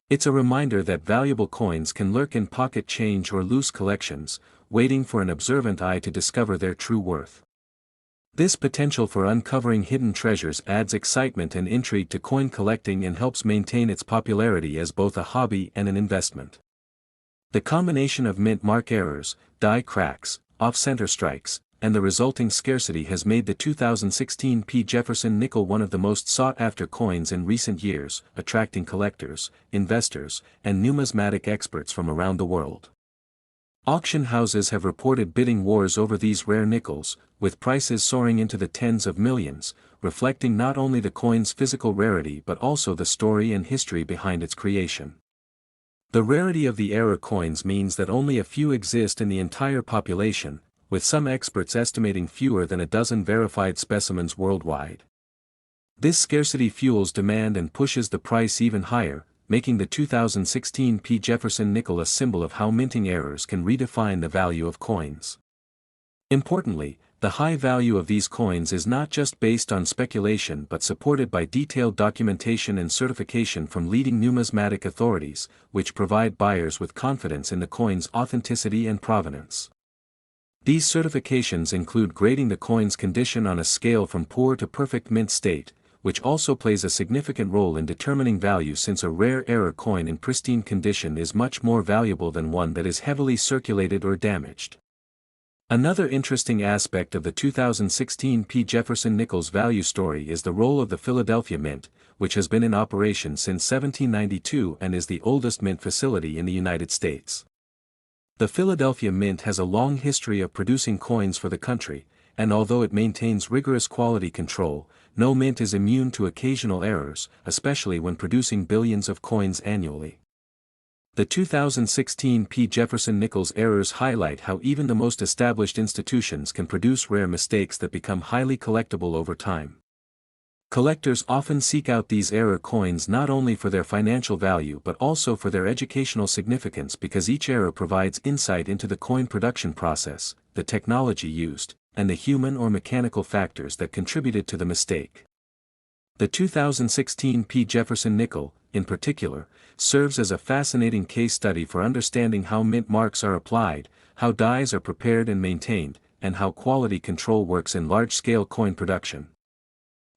S1: It's a reminder that valuable coins can lurk in pocket change or loose collections, waiting for an observant eye to discover their true worth. This potential for uncovering hidden treasures adds excitement and intrigue to coin collecting and helps maintain its popularity as both a hobby and an investment. The combination of mint mark errors, die cracks, off-center strikes, and the resulting scarcity has made the 2016 P. Jefferson nickel one of the most sought-after coins in recent years, attracting collectors, investors, and numismatic experts from around the world. Auction houses have reported bidding wars over these rare nickels, with prices soaring into the tens of millions, reflecting not only the coin's physical rarity but also the story and history behind its creation. The rarity of the error coins means that only a few exist in the entire population, with some experts estimating fewer than a dozen verified specimens worldwide. This scarcity fuels demand and pushes the price even higher, making the 2016 P. Jefferson nickel a symbol of how minting errors can redefine the value of coins. Importantly, the high value of these coins is not just based on speculation but supported by detailed documentation and certification from leading numismatic authorities, which provide buyers with confidence in the coin's authenticity and provenance. These certifications include grading the coin's condition on a scale from poor to perfect mint state, which also plays a significant role in determining value, since a rare error coin in pristine condition is much more valuable than one that is heavily circulated or damaged. Another interesting aspect of the 2016 P. Jefferson Nichols value story is the role of the Philadelphia Mint, which has been in operation since 1792 and is the oldest mint facility in the United States. The Philadelphia Mint has a long history of producing coins for the country, and although it maintains rigorous quality control, no mint is immune to occasional errors, especially when producing billions of coins annually. The 2016 P. Jefferson Nichols errors highlight how even the most established institutions can produce rare mistakes that become highly collectible over time. Collectors often seek out these error coins not only for their financial value but also for their educational significance because each error provides insight into the coin production process, the technology used, and the human or mechanical factors that contributed to the mistake. The 2016 P. Jefferson nickel, in particular, serves as a fascinating case study for understanding how mint marks are applied, how dies are prepared and maintained, and how quality control works in large-scale coin production.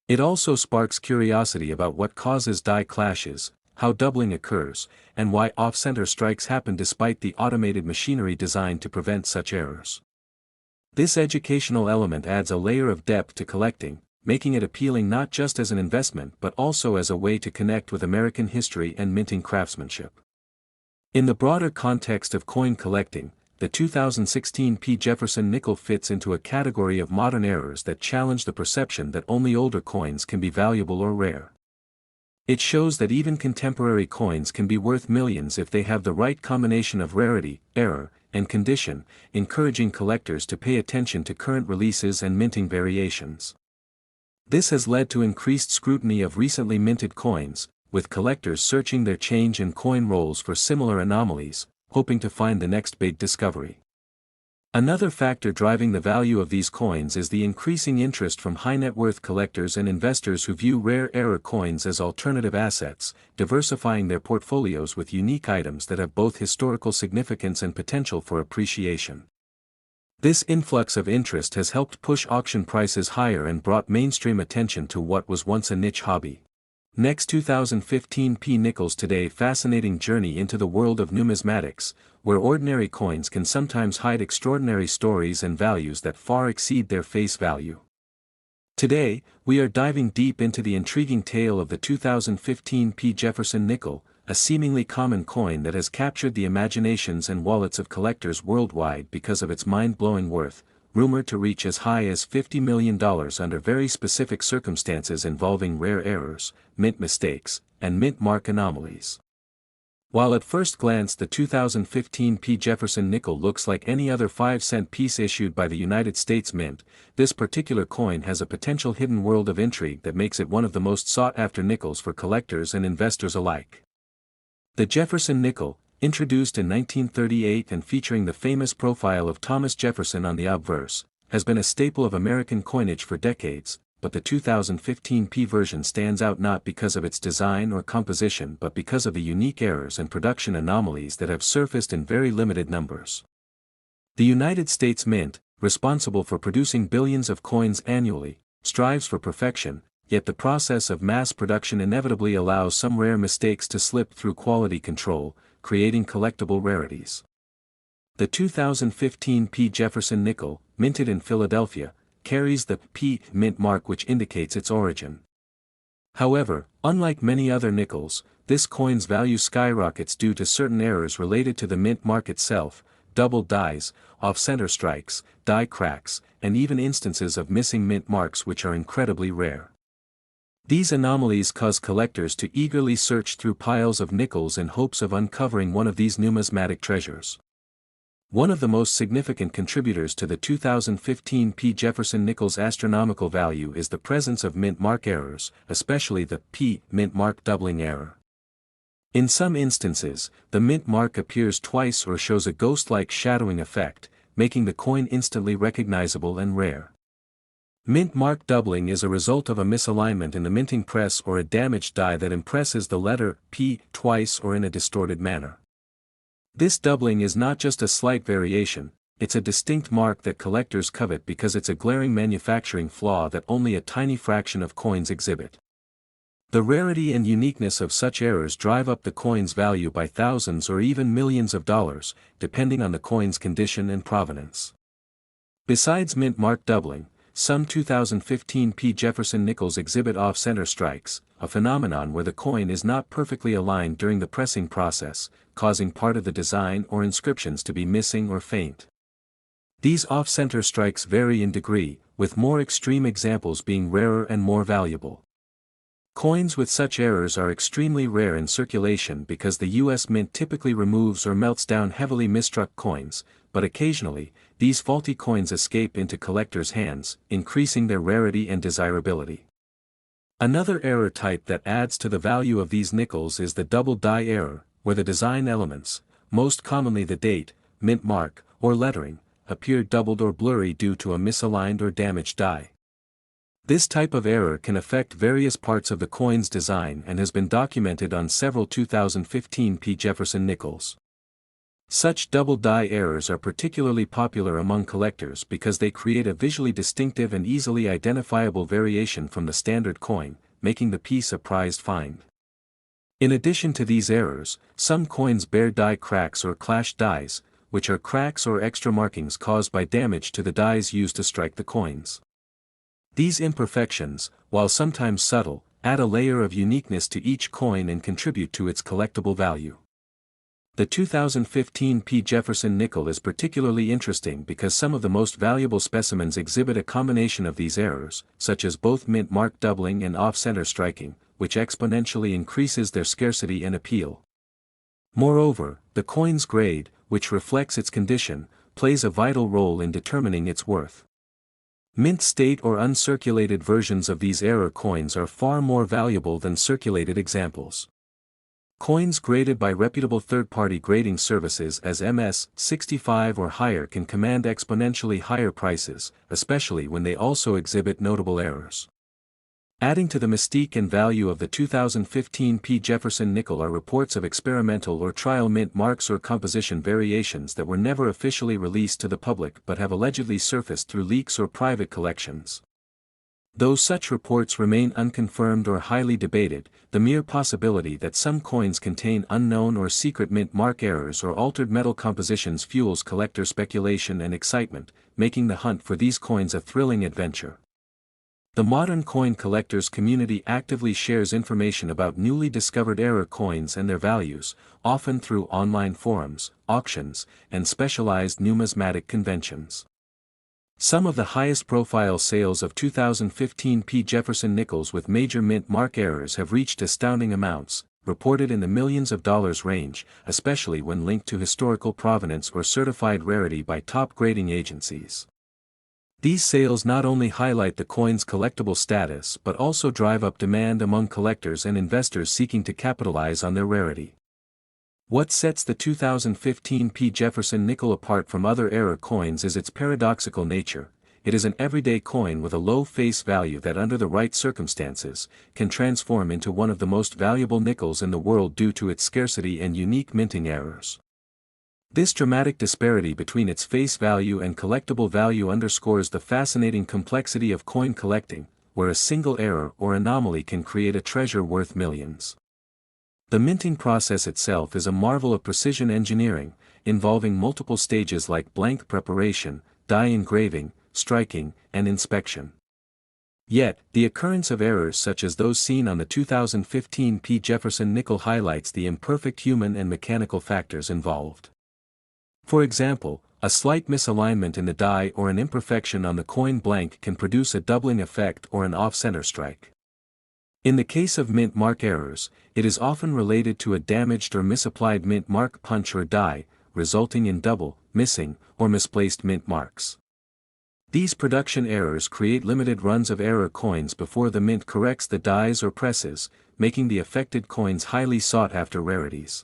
S1: It also sparks curiosity about what causes die clashes, how doubling occurs, and why off-center strikes happen despite the automated machinery designed to prevent such errors. This educational element adds a layer of depth to collecting, making it appealing not just as an investment but also as a way to connect with American history and minting craftsmanship. In the broader context of coin collecting, the 2016 P. Jefferson nickel fits into a category of modern errors that challenge the perception that only older coins can be valuable or rare. It shows that even contemporary coins can be worth millions if they have the right combination of rarity, error, and condition, encouraging collectors to pay attention to current releases and minting variations. This has led to increased scrutiny of recently minted coins, with collectors searching their change and coin rolls for similar anomalies, hoping to find the next big discovery. Another factor driving the value of these coins is the increasing interest from high-net-worth collectors and investors who view rare error coins as alternative assets, diversifying their portfolios with unique items that have both historical significance and potential for appreciation. This influx of interest has helped push auction prices higher and brought mainstream attention to what was once a niche hobby. Next 2015 P. Nichols Today fascinating journey into the world of numismatics, where ordinary coins can sometimes hide extraordinary stories and values that far exceed their face value. Today, we are diving deep into the intriguing tale of the 2015 P. Jefferson nickel, a seemingly common coin that has captured the imaginations and wallets of collectors worldwide because of its mind-blowing worth, rumored to reach as high as $50 million under very specific circumstances involving rare errors, mint mistakes, and mint mark anomalies. While at first glance the 2015 P. Jefferson nickel looks like any other 5-cent piece issued by the United States Mint, this particular coin has a potential hidden world of intrigue that makes it one of the most sought-after nickels for collectors and investors alike. The Jefferson nickel, introduced in 1938 and featuring the famous profile of Thomas Jefferson on the obverse, has been a staple of American coinage for decades, but the 2015 P version stands out not because of its design or composition but because of the unique errors and production anomalies that have surfaced in very limited numbers. The United States Mint, responsible for producing billions of coins annually, strives for perfection, yet the process of mass production inevitably allows some rare mistakes to slip through quality control, creating collectible rarities. The 2015 P. Jefferson nickel, minted in Philadelphia, carries the P mint mark which indicates its origin. However, unlike many other nickels, this coin's value skyrockets due to certain errors related to the mint mark itself, doubled dies, off-center strikes, die cracks, and even instances of missing mint marks which are incredibly rare. These anomalies cause collectors to eagerly search through piles of nickels in hopes of uncovering one of these numismatic treasures. One of the most significant contributors to the 2015 P. Jefferson nickel's astronomical value is the presence of mint mark errors, especially the P mint mark doubling error. In some instances, the mint mark appears twice or shows a ghost-like shadowing effect, making the coin instantly recognizable and rare. Mint mark doubling is a result of a misalignment in the minting press or a damaged die that impresses the letter P twice or in a distorted manner. This doubling is not just a slight variation, it's a distinct mark that collectors covet because it's a glaring manufacturing flaw that only a tiny fraction of coins exhibit. The rarity and uniqueness of such errors drive up the coin's value by thousands or even millions of dollars, depending on the coin's condition and provenance. Besides mint mark doubling, some 2015 P. Jefferson nickels exhibit off-center strikes, a phenomenon where the coin is not perfectly aligned during the pressing process, causing part of the design or inscriptions to be missing or faint. These off-center strikes vary in degree, with more extreme examples being rarer and more valuable. Coins with such errors are extremely rare in circulation because the U.S. Mint typically removes or melts down heavily misstruck coins, but occasionally, these faulty coins escape into collectors' hands, increasing their rarity and desirability. Another error type that adds to the value of these nickels is the double die error, where the design elements, most commonly the date, mint mark, or lettering, appear doubled or blurry due to a misaligned or damaged die. This type of error can affect various parts of the coin's design and has been documented on several 2015 P. Jefferson nickels. Such double die errors are particularly popular among collectors because they create a visually distinctive and easily identifiable variation from the standard coin, making the piece a prized find. In addition to these errors, some coins bear die cracks or clashed dies, which are cracks or extra markings caused by damage to the dies used to strike the coins. These imperfections, while sometimes subtle, add a layer of uniqueness to each coin and contribute to its collectible value. The 2015 P. Jefferson nickel is particularly interesting because some of the most valuable specimens exhibit a combination of these errors, such as both mint mark doubling and off-center striking, which exponentially increases their scarcity and appeal. Moreover, the coin's grade, which reflects its condition, plays a vital role in determining its worth. Mint state or uncirculated versions of these error coins are far more valuable than circulated examples. Coins graded by reputable third-party grading services as MS-65 or higher can command exponentially higher prices, especially when they also exhibit notable errors. Adding to the mystique and value of the 2015 P. Jefferson nickel are reports of experimental or trial mint marks or composition variations that were never officially released to the public but have allegedly surfaced through leaks or private collections. Though such reports remain unconfirmed or highly debated, the mere possibility that some coins contain unknown or secret mint mark errors or altered metal compositions fuels collector speculation and excitement, making the hunt for these coins a thrilling adventure. The modern coin collectors community actively shares information about newly discovered error coins and their values, often through online forums, auctions, and specialized numismatic conventions. Some of the highest-profile sales of 2015 P. Jefferson nickels with major mint mark errors have reached astounding amounts, reported in the millions of dollars range, especially when linked to historical provenance or certified rarity by top grading agencies. These sales not only highlight the coin's collectible status but also drive up demand among collectors and investors seeking to capitalize on their rarity. What sets the 2015 P. Jefferson nickel apart from other error coins is its paradoxical nature. It is an everyday coin with a low face value that under the right circumstances, can transform into one of the most valuable nickels in the world due to its scarcity and unique minting errors. This dramatic disparity between its face value and collectible value underscores the fascinating complexity of coin collecting, where a single error or anomaly can create a treasure worth millions. The minting process itself is a marvel of precision engineering, involving multiple stages like blank preparation, die engraving, striking, and inspection. Yet, the occurrence of errors such as those seen on the 2015 P. Jefferson nickel highlights the imperfect human and mechanical factors involved. For example, a slight misalignment in the die or an imperfection on the coin blank can produce a doubling effect or an off-center strike. In the case of mint mark errors, it is often related to a damaged or misapplied mint mark punch or die, resulting in double, missing, or misplaced mint marks. These production errors create limited runs of error coins before the mint corrects the dies or presses, making the affected coins highly sought-after rarities.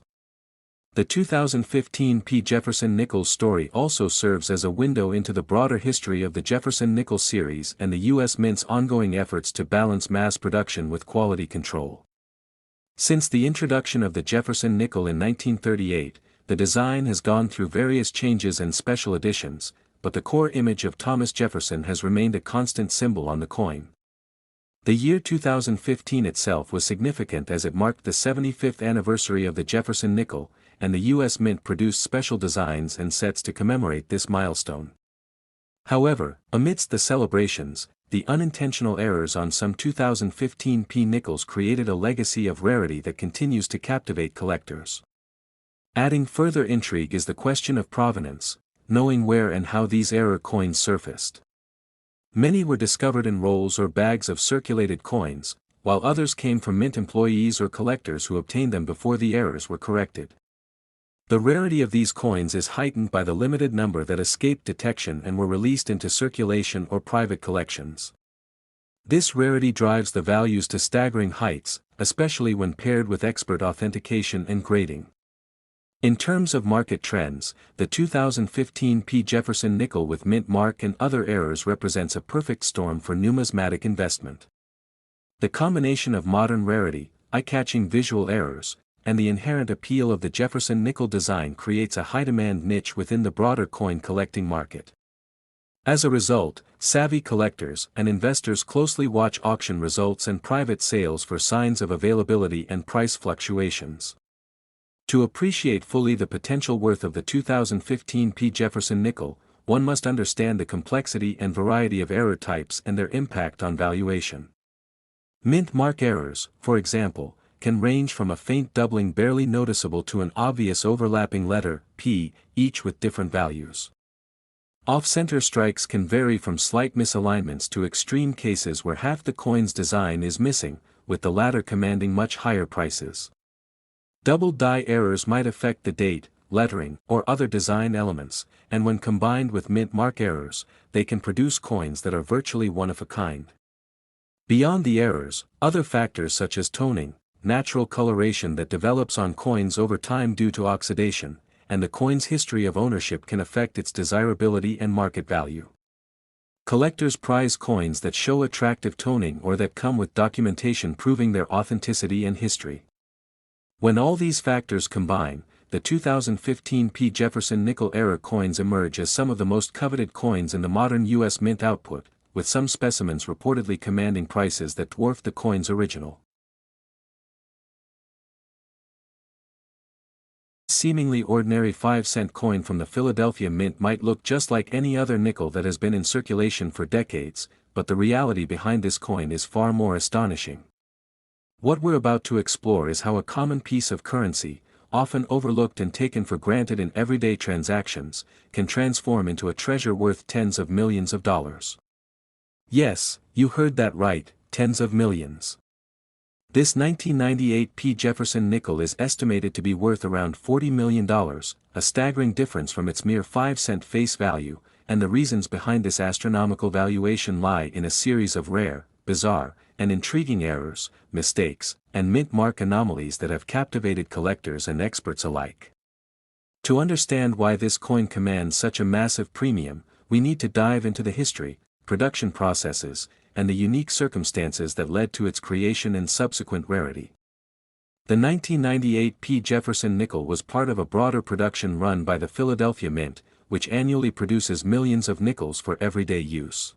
S1: The 2015 P. Jefferson nickel story also serves as a window into the broader history of the Jefferson nickel series and the U.S. Mint's ongoing efforts to balance mass production with quality control. Since the introduction of the Jefferson nickel in 1938, the design has gone through various changes and special editions, but the core image of Thomas Jefferson has remained a constant symbol on the coin. The year 2015 itself was significant as it marked the 75th anniversary of the Jefferson nickel, and the U.S. Mint produced special designs and sets to commemorate this milestone. However, amidst the celebrations, the unintentional errors on some 2015 P nickels created a legacy of rarity that continues to captivate collectors. Adding further intrigue is the question of provenance, knowing where and how these error coins surfaced. Many were discovered in rolls or bags of circulated coins, while others came from mint employees or collectors who obtained them before the errors were corrected. The rarity of these coins is heightened by the limited number that escaped detection and were released into circulation or private collections. This rarity drives the values to staggering heights, especially when paired with expert authentication and grading. In terms of market trends, the 2015 P. Jefferson nickel with mint mark and other errors represents a perfect storm for numismatic investment. The combination of modern rarity, eye-catching visual errors, and the inherent appeal of the Jefferson nickel design creates a high-demand niche within the broader coin collecting market. As a result, savvy collectors and investors closely watch auction results and private sales for signs of availability and price fluctuations. To appreciate fully the potential worth of the 2015 P. Jefferson nickel, one must understand the complexity and variety of error types and their impact on valuation. Mint mark errors, for example, can range from a faint doubling barely noticeable to an obvious overlapping letter, P, each with different values. Off-center strikes can vary from slight misalignments to extreme cases where half the coin's design is missing, with the latter commanding much higher prices. Double die errors might affect the date, lettering, or other design elements, and when combined with mint mark errors, they can produce coins that are virtually one of a kind. Beyond the errors, other factors such as toning, natural coloration that develops on coins over time due to oxidation, and the coin's history of ownership can affect its desirability and market value. Collectors prize coins that show attractive toning or that come with documentation proving their authenticity and history. When all these factors combine, the 2015 P. Jefferson nickel era coins emerge as some of the most coveted coins in the modern U.S. mint output, with some specimens reportedly commanding prices that dwarf the coin's original. Seemingly ordinary 5-cent coin from the Philadelphia Mint might look just like any other nickel that has been in circulation for decades, but the reality behind this coin is far more astonishing. What we're about to explore is how a common piece of currency, often overlooked and taken for granted in everyday transactions, can transform into a treasure worth tens of millions of dollars. Yes, you heard that right, tens of millions. This 1998 P. Jefferson nickel is estimated to be worth around $40 million, a staggering difference from its mere 5-cent face value, and the reasons behind this astronomical valuation lie in a series of rare, bizarre, and intriguing errors, mistakes, and mint mark anomalies that have captivated collectors and experts alike. To understand why this coin commands such a massive premium, we need to dive into the history, production processes, and the unique circumstances that led to its creation and subsequent rarity. The 1998 P. Jefferson nickel was part of a broader production run by the Philadelphia Mint, which annually produces millions of nickels for everyday use.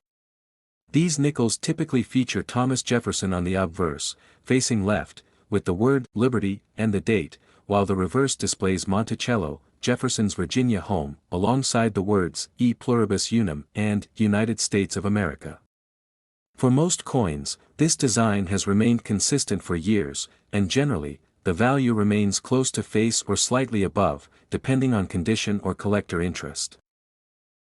S1: These nickels typically feature Thomas Jefferson on the obverse, facing left, with the word Liberty and the date, while the reverse displays Monticello, Jefferson's Virginia home, alongside the words E pluribus unum and United States of America. For most coins, this design has remained consistent for years, and generally, the value remains close to face or slightly above, depending on condition or collector interest.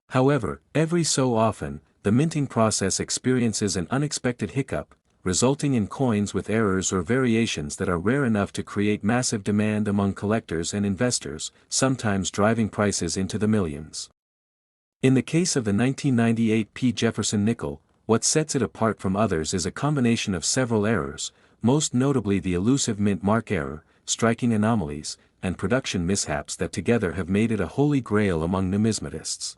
S1: However, every so often, the minting process experiences an unexpected hiccup, resulting in coins with errors or variations that are rare enough to create massive demand among collectors and investors, sometimes driving prices into the millions. In the case of the 1998 P. Jefferson nickel, what sets it apart from others is a combination of several errors, most notably the elusive mint mark error, striking anomalies, and production mishaps that together have made it a holy grail among numismatists.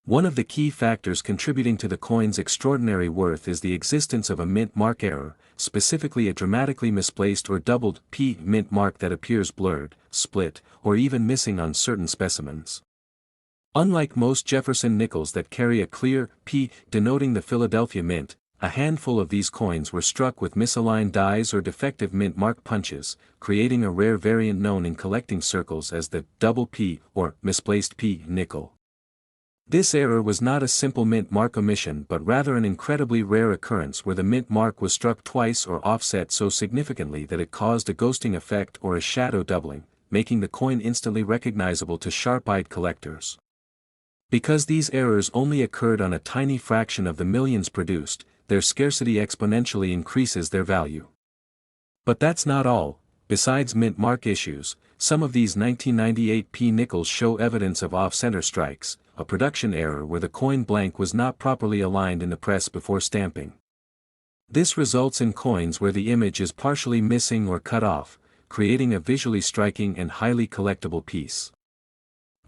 S1: One of the key factors contributing to the coin's extraordinary worth is the existence of a mint mark error, specifically a dramatically misplaced or doubled P mint mark that appears blurred, split, or even missing on certain specimens. Unlike most Jefferson nickels that carry a clear P denoting the Philadelphia Mint, a handful of these coins were struck with misaligned dies or defective mint mark punches, creating a rare variant known in collecting circles as the double P or misplaced P nickel. This error was not a simple mint mark omission but rather an incredibly rare occurrence where the mint mark was struck twice or offset so significantly that it caused a ghosting effect or a shadow doubling, making the coin instantly recognizable to sharp-eyed collectors. Because these errors only occurred on a tiny fraction of the millions produced, their scarcity exponentially increases their value. But that's not all. Besides mint mark issues, some of these 1998 P nickels show evidence of off-center strikes, a production error where the coin blank was not properly aligned in the press before stamping. This results in coins where the image is partially missing or cut off, creating a visually striking and highly collectible piece.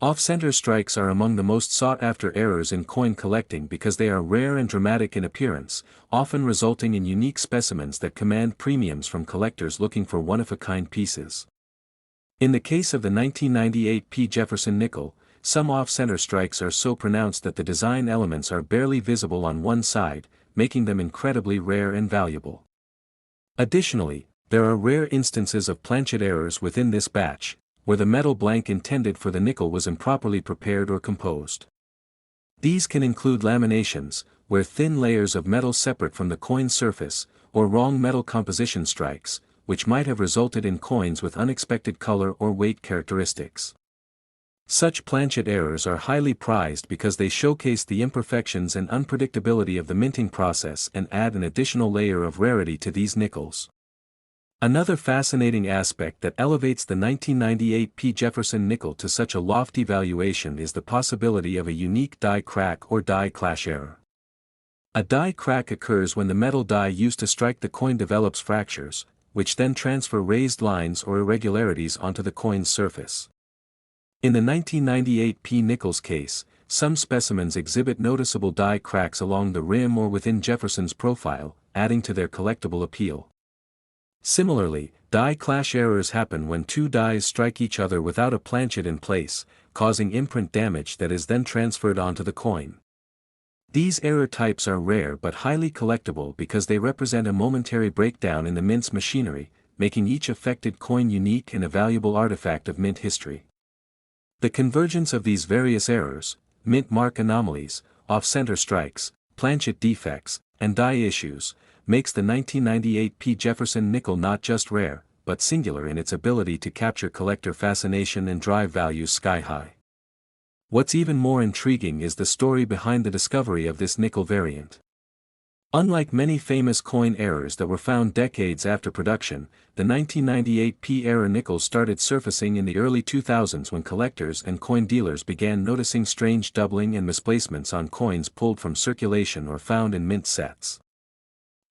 S1: Off-center strikes are among the most sought-after errors in coin collecting because they are rare and dramatic in appearance, often resulting in unique specimens that command premiums from collectors looking for one-of-a-kind pieces. In the case of the 1998 P. Jefferson nickel, some off-center strikes are so pronounced that the design elements are barely visible on one side, making them incredibly rare and valuable. Additionally, there are rare instances of planchet errors within this batch, where the metal blank intended for the nickel was improperly prepared or composed. These can include laminations, where thin layers of metal separate from the coin surface, or wrong metal composition strikes, which might have resulted in coins with unexpected color or weight characteristics. Such planchet errors are highly prized because they showcase the imperfections and unpredictability of the minting process and add an additional layer of rarity to these nickels. Another fascinating aspect that elevates the 1998 P. Jefferson nickel to such a lofty valuation is the possibility of a unique die crack or die clash error. A die crack occurs when the metal die used to strike the coin develops fractures, which then transfer raised lines or irregularities onto the coin's surface. In the 1998 P. nickels case, some specimens exhibit noticeable die cracks along the rim or within Jefferson's profile, adding to their collectible appeal. Similarly, die clash errors happen when two dies strike each other without a planchet in place, causing imprint damage that is then transferred onto the coin. These error types are rare but highly collectible because they represent a momentary breakdown in the mint's machinery, making each affected coin unique and a valuable artifact of mint history. The convergence of these various errors, mint mark anomalies, off-center strikes, planchet defects, and die issues, makes the 1998 P. Jefferson nickel not just rare, but singular in its ability to capture collector fascination and drive values sky-high. What's even more intriguing is the story behind the discovery of this nickel variant. Unlike many famous coin errors that were found decades after production, the 1998 P error nickels started surfacing in the early 2000s when collectors and coin dealers began noticing strange doubling and misplacements on coins pulled from circulation or found in mint sets.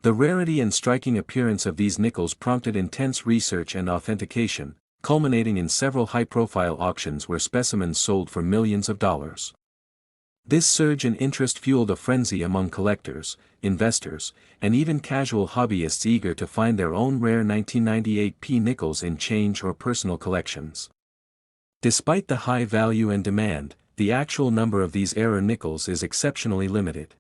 S1: The rarity and striking appearance of these nickels prompted intense research and authentication, culminating in several high-profile auctions where specimens sold for millions of dollars. This surge in interest fueled a frenzy among collectors, investors, and even casual hobbyists eager to find their own rare 1998 P nickels in change or personal collections. Despite the high value and demand, the actual number of these error nickels is exceptionally limited.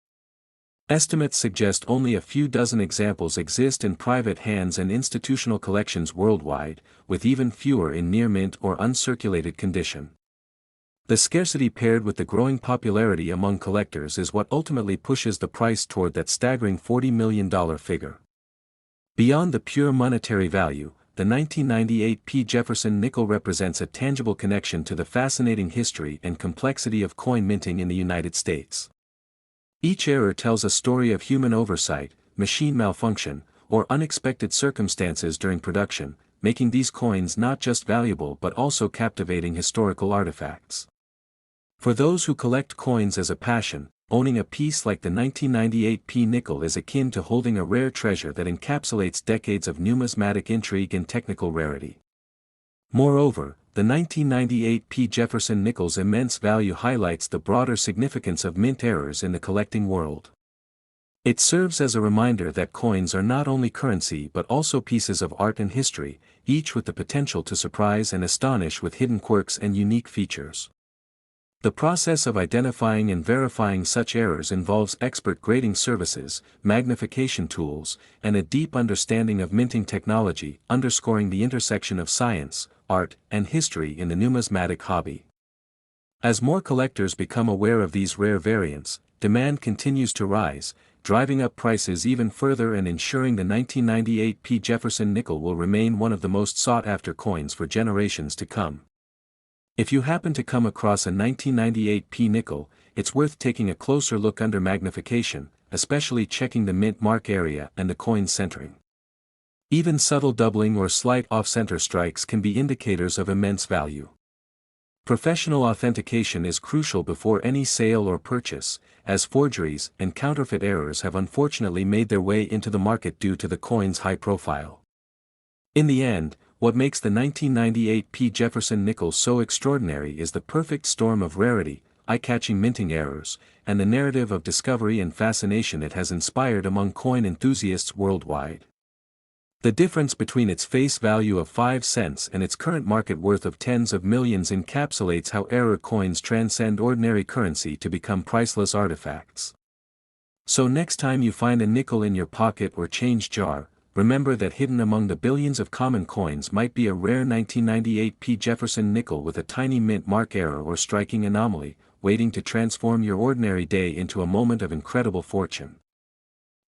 S1: Estimates suggest only a few dozen examples exist in private hands and institutional collections worldwide, with even fewer in near mint or uncirculated condition. The scarcity paired with the growing popularity among collectors is what ultimately pushes the price toward that staggering $40 million figure. Beyond the pure monetary value, the 1998 P. Jefferson nickel represents a tangible connection to the fascinating history and complexity of coin minting in the United States. Each error tells a story of human oversight, machine malfunction, or unexpected circumstances during production, making these coins not just valuable but also captivating historical artifacts. For those who collect coins as a passion, owning a piece like the 1998 P nickel is akin to holding a rare treasure that encapsulates decades of numismatic intrigue and technical rarity. Moreover, the 1998 P. Jefferson nickel's immense value highlights the broader significance of mint errors in the collecting world. It serves as a reminder that coins are not only currency but also pieces of art and history, each with the potential to surprise and astonish with hidden quirks and unique features. The process of identifying and verifying such errors involves expert grading services, magnification tools, and a deep understanding of minting technology, underscoring the intersection of science, art, and history in the numismatic hobby. As more collectors become aware of these rare variants, demand continues to rise, driving up prices even further and ensuring the 1998 P. Jefferson nickel will remain one of the most sought-after coins for generations to come. If you happen to come across a 1998 P nickel, it's worth taking a closer look under magnification, especially checking the mint mark area and the coin's centering. Even subtle doubling or slight off-center strikes can be indicators of immense value. Professional authentication is crucial before any sale or purchase, as forgeries and counterfeit errors have unfortunately made their way into the market due to the coin's high profile. In the end, what makes the 1998 P. Jefferson nickel so extraordinary is the perfect storm of rarity, eye-catching minting errors, and the narrative of discovery and fascination it has inspired among coin enthusiasts worldwide. The difference between its face value of 5 cents and its current market worth of tens of millions encapsulates how error coins transcend ordinary currency to become priceless artifacts. So next time you find a nickel in your pocket or change jar, remember that hidden among the billions of common coins might be a rare 1998 P. Jefferson nickel with a tiny mint mark error or striking anomaly, waiting to transform your ordinary day into a moment of incredible fortune.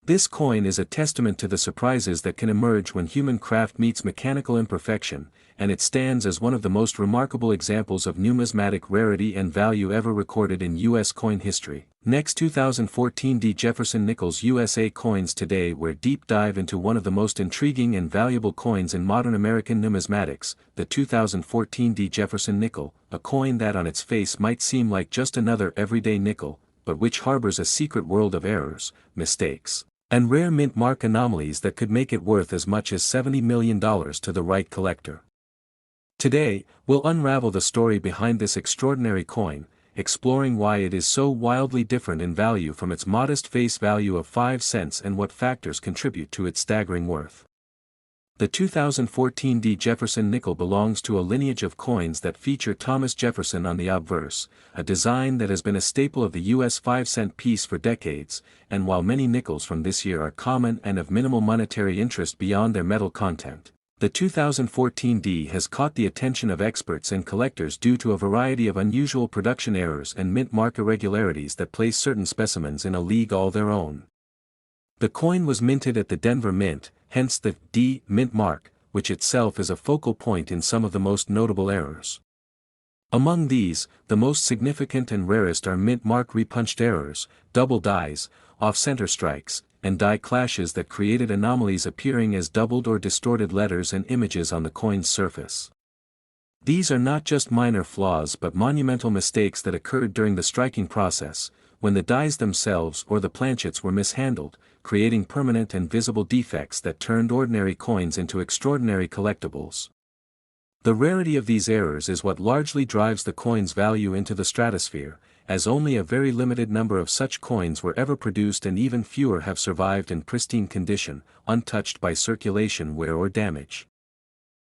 S1: This coin is a testament to the surprises that can emerge when human craft meets mechanical imperfection, and it stands as one of the most remarkable examples of numismatic rarity and value ever recorded in U.S. coin history. Next, 2014 D. Jefferson Nickels USA Coins Today, where deep dive into one of the most intriguing and valuable coins in modern American numismatics, the 2014 D. Jefferson nickel, a coin that on its face might seem like just another everyday nickel, but which harbors a secret world of errors, mistakes, and rare mint mark anomalies that could make it worth as much as $70 million to the right collector. Today, we'll unravel the story behind this extraordinary coin, exploring why it is so wildly different in value from its modest face value of 5 cents and what factors contribute to its staggering worth. The 2014 D. Jefferson nickel belongs to a lineage of coins that feature Thomas Jefferson on the obverse, a design that has been a staple of the U.S. 5-cent piece for decades, and while many nickels from this year are common and of minimal monetary interest beyond their metal content, the 2014 D has caught the attention of experts and collectors due to a variety of unusual production errors and mint mark irregularities that place certain specimens in a league all their own. The coin was minted at the Denver Mint, hence the D mint mark, which itself is a focal point in some of the most notable errors. Among these, the most significant and rarest are mint mark repunched errors, double dies, off-center strikes, and die clashes that created anomalies appearing as doubled or distorted letters and images on the coin's surface. These are not just minor flaws but monumental mistakes that occurred during the striking process, when the dies themselves or the planchets were mishandled, creating permanent and visible defects that turned ordinary coins into extraordinary collectibles. The rarity of these errors is what largely drives the coin's value into the stratosphere, as only a very limited number of such coins were ever produced and even fewer have survived in pristine condition, untouched by circulation wear or damage.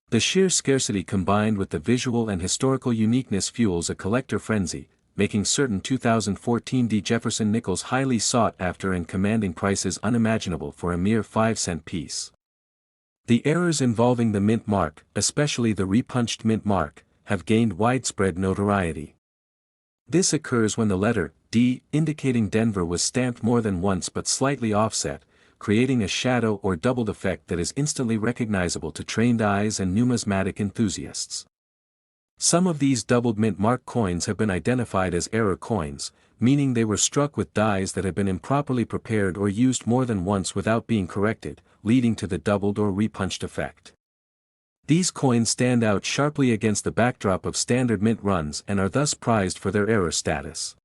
S1: The sheer scarcity combined with the visual and historical uniqueness fuels a collector frenzy, making certain 2014 D. Jefferson nickels highly sought after and commanding prices unimaginable for a mere 5-cent piece. The errors involving the mint mark, especially the repunched mint mark, have gained widespread notoriety. This occurs when the letter D, indicating Denver, was stamped more than once but slightly offset, creating a shadow or doubled effect that is instantly recognizable to trained eyes and numismatic enthusiasts. Some of these doubled mint mark coins have been identified as error coins, meaning they were struck with dies that had been improperly prepared or used more than once without being corrected, leading to the doubled or repunched effect. These coins stand out sharply against the backdrop of standard mint runs and are thus prized for their error status.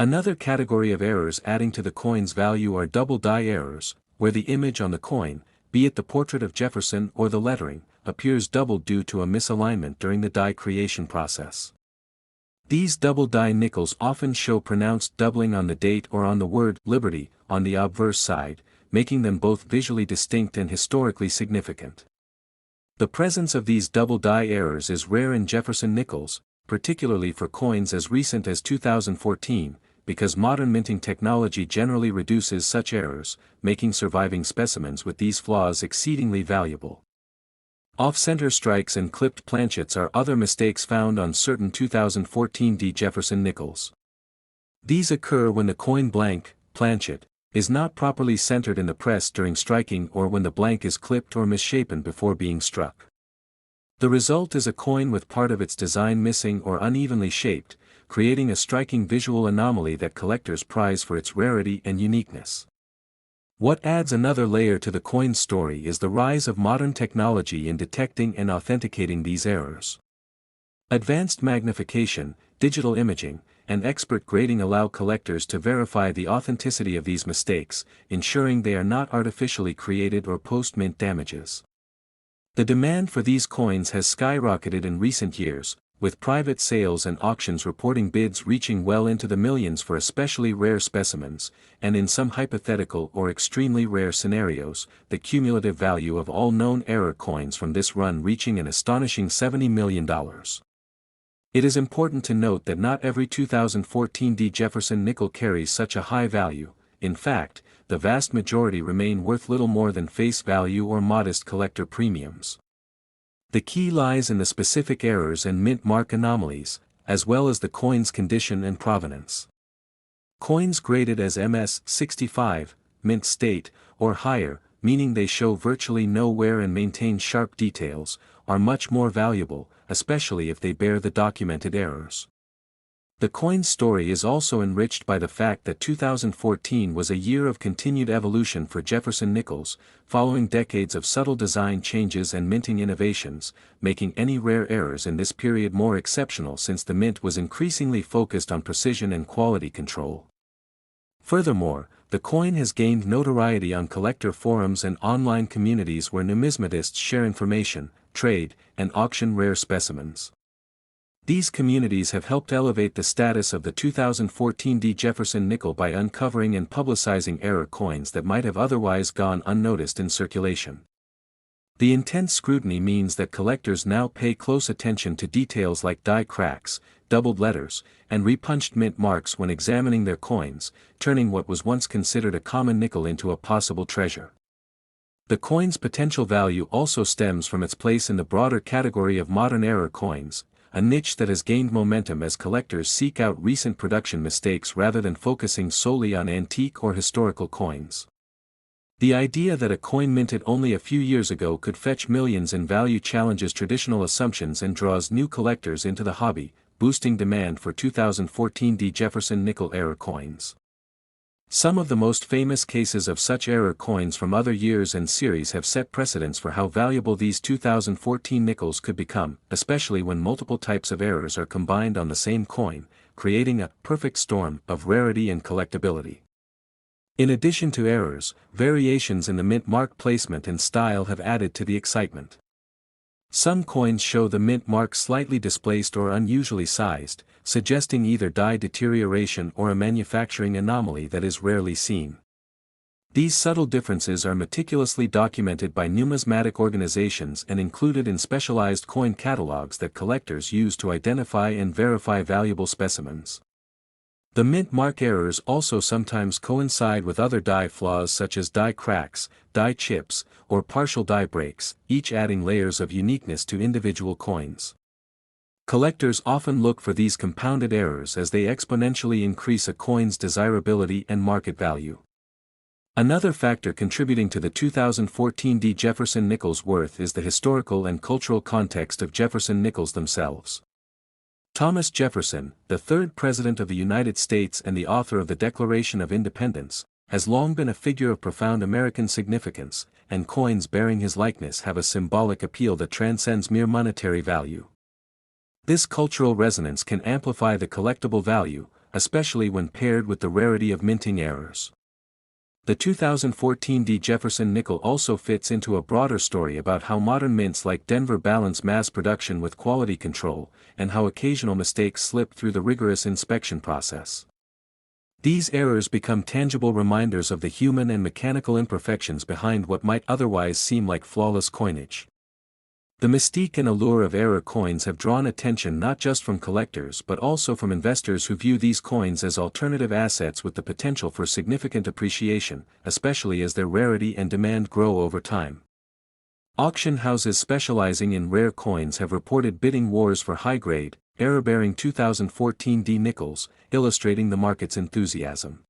S1: Another category of errors adding to the coin's value are double die errors, where the image on the coin, be it the portrait of Jefferson or the lettering, appears doubled due to a misalignment during the die creation process. These double die nickels often show pronounced doubling on the date or on the word Liberty on the obverse side, making them both visually distinct and historically significant. The presence of these double die errors is rare in Jefferson nickels, particularly for coins as recent as 2014, because modern minting technology generally reduces such errors, making surviving specimens with these flaws exceedingly valuable. Off-center strikes and clipped planchets are other mistakes found on certain 2014 Jefferson nickels. These occur when the coin blank, planchet, is not properly centered in the press during striking or when the blank is clipped or misshapen before being struck. The result is a coin with part of its design missing or unevenly shaped, creating a striking visual anomaly that collectors prize for its rarity and uniqueness. What adds another layer to the coin's story is the rise of modern technology in detecting and authenticating these errors. Advanced magnification, digital imaging, and expert grading allow collectors to verify the authenticity of these mistakes, ensuring they are not artificially created or post-mint damages. The demand for these coins has skyrocketed in recent years, with private sales and auctions reporting bids reaching well into the millions for especially rare specimens, and in some hypothetical or extremely rare scenarios, the cumulative value of all known error coins from this run reaching an astonishing $70 million. It is important to note that not every 2014 Jefferson nickel carries such a high value. In fact, the vast majority remain worth little more than face value or modest collector premiums. The key lies in the specific errors and mint mark anomalies, as well as the coin's condition and provenance. Coins graded as MS-65, mint state, or higher, meaning they show virtually no wear and maintain sharp details, are much more valuable, especially if they bear the documented errors. The coin's story is also enriched by the fact that 2014 was a year of continued evolution for Jefferson nickels, following decades of subtle design changes and minting innovations, making any rare errors in this period more exceptional since the mint was increasingly focused on precision and quality control. Furthermore, the coin has gained notoriety on collector forums and online communities where numismatists share information, trade, and auction rare specimens. These communities have helped elevate the status of the 2014 Jefferson nickel by uncovering and publicizing error coins that might have otherwise gone unnoticed in circulation. The intense scrutiny means that collectors now pay close attention to details like die cracks, doubled letters, and repunched mint marks when examining their coins, turning what was once considered a common nickel into a possible treasure. The coin's potential value also stems from its place in the broader category of modern error coins, a niche that has gained momentum as collectors seek out recent production mistakes rather than focusing solely on antique or historical coins. The idea that a coin minted only a few years ago could fetch millions in value challenges traditional assumptions and draws new collectors into the hobby, boosting demand for 2014 Jefferson nickel error coins. Some of the most famous cases of such error coins from other years and series have set precedents for how valuable these 2014 nickels could become, especially when multiple types of errors are combined on the same coin, creating a perfect storm of rarity and collectability. In addition to errors, variations in the mint mark placement and style have added to the excitement. Some coins show the mint mark slightly displaced or unusually sized, suggesting either die deterioration or a manufacturing anomaly that is rarely seen. These subtle differences are meticulously documented by numismatic organizations and included in specialized coin catalogs that collectors use to identify and verify valuable specimens. The mint mark errors also sometimes coincide with other die flaws such as die cracks, die chips, or partial die breaks, each adding layers of uniqueness to individual coins. Collectors often look for these compounded errors as they exponentially increase a coin's desirability and market value. Another factor contributing to the 2014 Jefferson nickels' worth is the historical and cultural context of Jefferson nickels themselves. Thomas Jefferson, the third President of the United States and the author of the Declaration of Independence, has long been a figure of profound American significance, and coins bearing his likeness have a symbolic appeal that transcends mere monetary value. This cultural resonance can amplify the collectible value, especially when paired with the rarity of minting errors. The 2014 Jefferson nickel also fits into a broader story about how modern mints like Denver balance mass production with quality control, and how occasional mistakes slip through the rigorous inspection process. These errors become tangible reminders of the human and mechanical imperfections behind what might otherwise seem like flawless coinage. The mystique and allure of error coins have drawn attention not just from collectors but also from investors who view these coins as alternative assets with the potential for significant appreciation, especially as their rarity and demand grow over time. Auction houses specializing in rare coins have reported bidding wars for high-grade, error-bearing 2014 D nickels, illustrating the market's enthusiasm.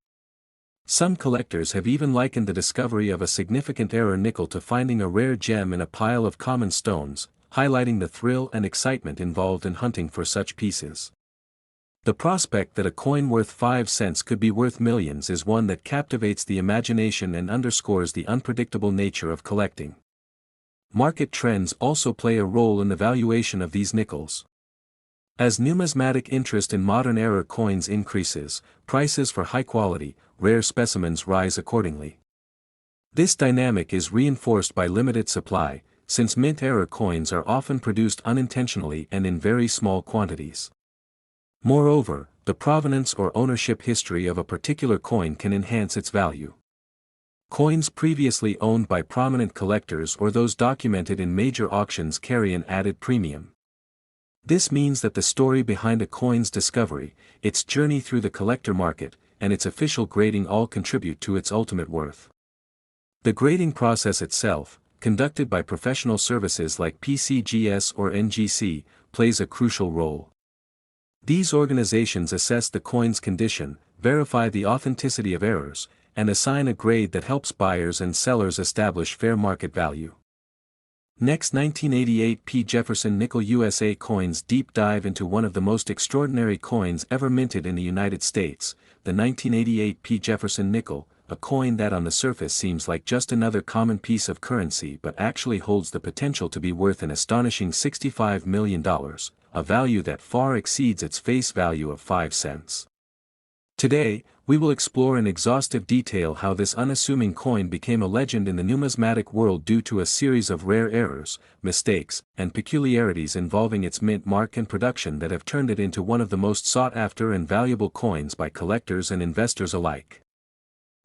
S1: Some collectors have even likened the discovery of a significant error nickel to finding a rare gem in a pile of common stones, highlighting the thrill and excitement involved in hunting for such pieces. The prospect that a coin worth 5 cents could be worth millions is one that captivates the imagination and underscores the unpredictable nature of collecting. Market trends also play a role in the valuation of these nickels. As numismatic interest in modern era coins increases, prices for high-quality, rare specimens rise accordingly. This dynamic is reinforced by limited supply, since mint-era coins are often produced unintentionally and in very small quantities. Moreover, the provenance or ownership history of a particular coin can enhance its value. Coins previously owned by prominent collectors or those documented in major auctions carry an added premium. This means that the story behind a coin's discovery, its journey through the collector market, and its official grading all contribute to its ultimate worth. The grading process itself, conducted by professional services like PCGS or NGC, plays a crucial role. These organizations assess the coin's condition, verify the authenticity of errors, and assign a grade that helps buyers and sellers establish fair market value. Next, 1988 P. Jefferson Nickel USA Coins deep dive into one of the most extraordinary coins ever minted in the United States, the 1988 P. Jefferson Nickel, a coin that on the surface seems like just another common piece of currency but actually holds the potential to be worth an astonishing $65 million, a value that far exceeds its face value of 5 cents. Today, we will explore in exhaustive detail how this unassuming coin became a legend in the numismatic world due to a series of rare errors, mistakes, and peculiarities involving its mint mark and production that have turned it into one of the most sought-after and valuable coins by collectors and investors alike.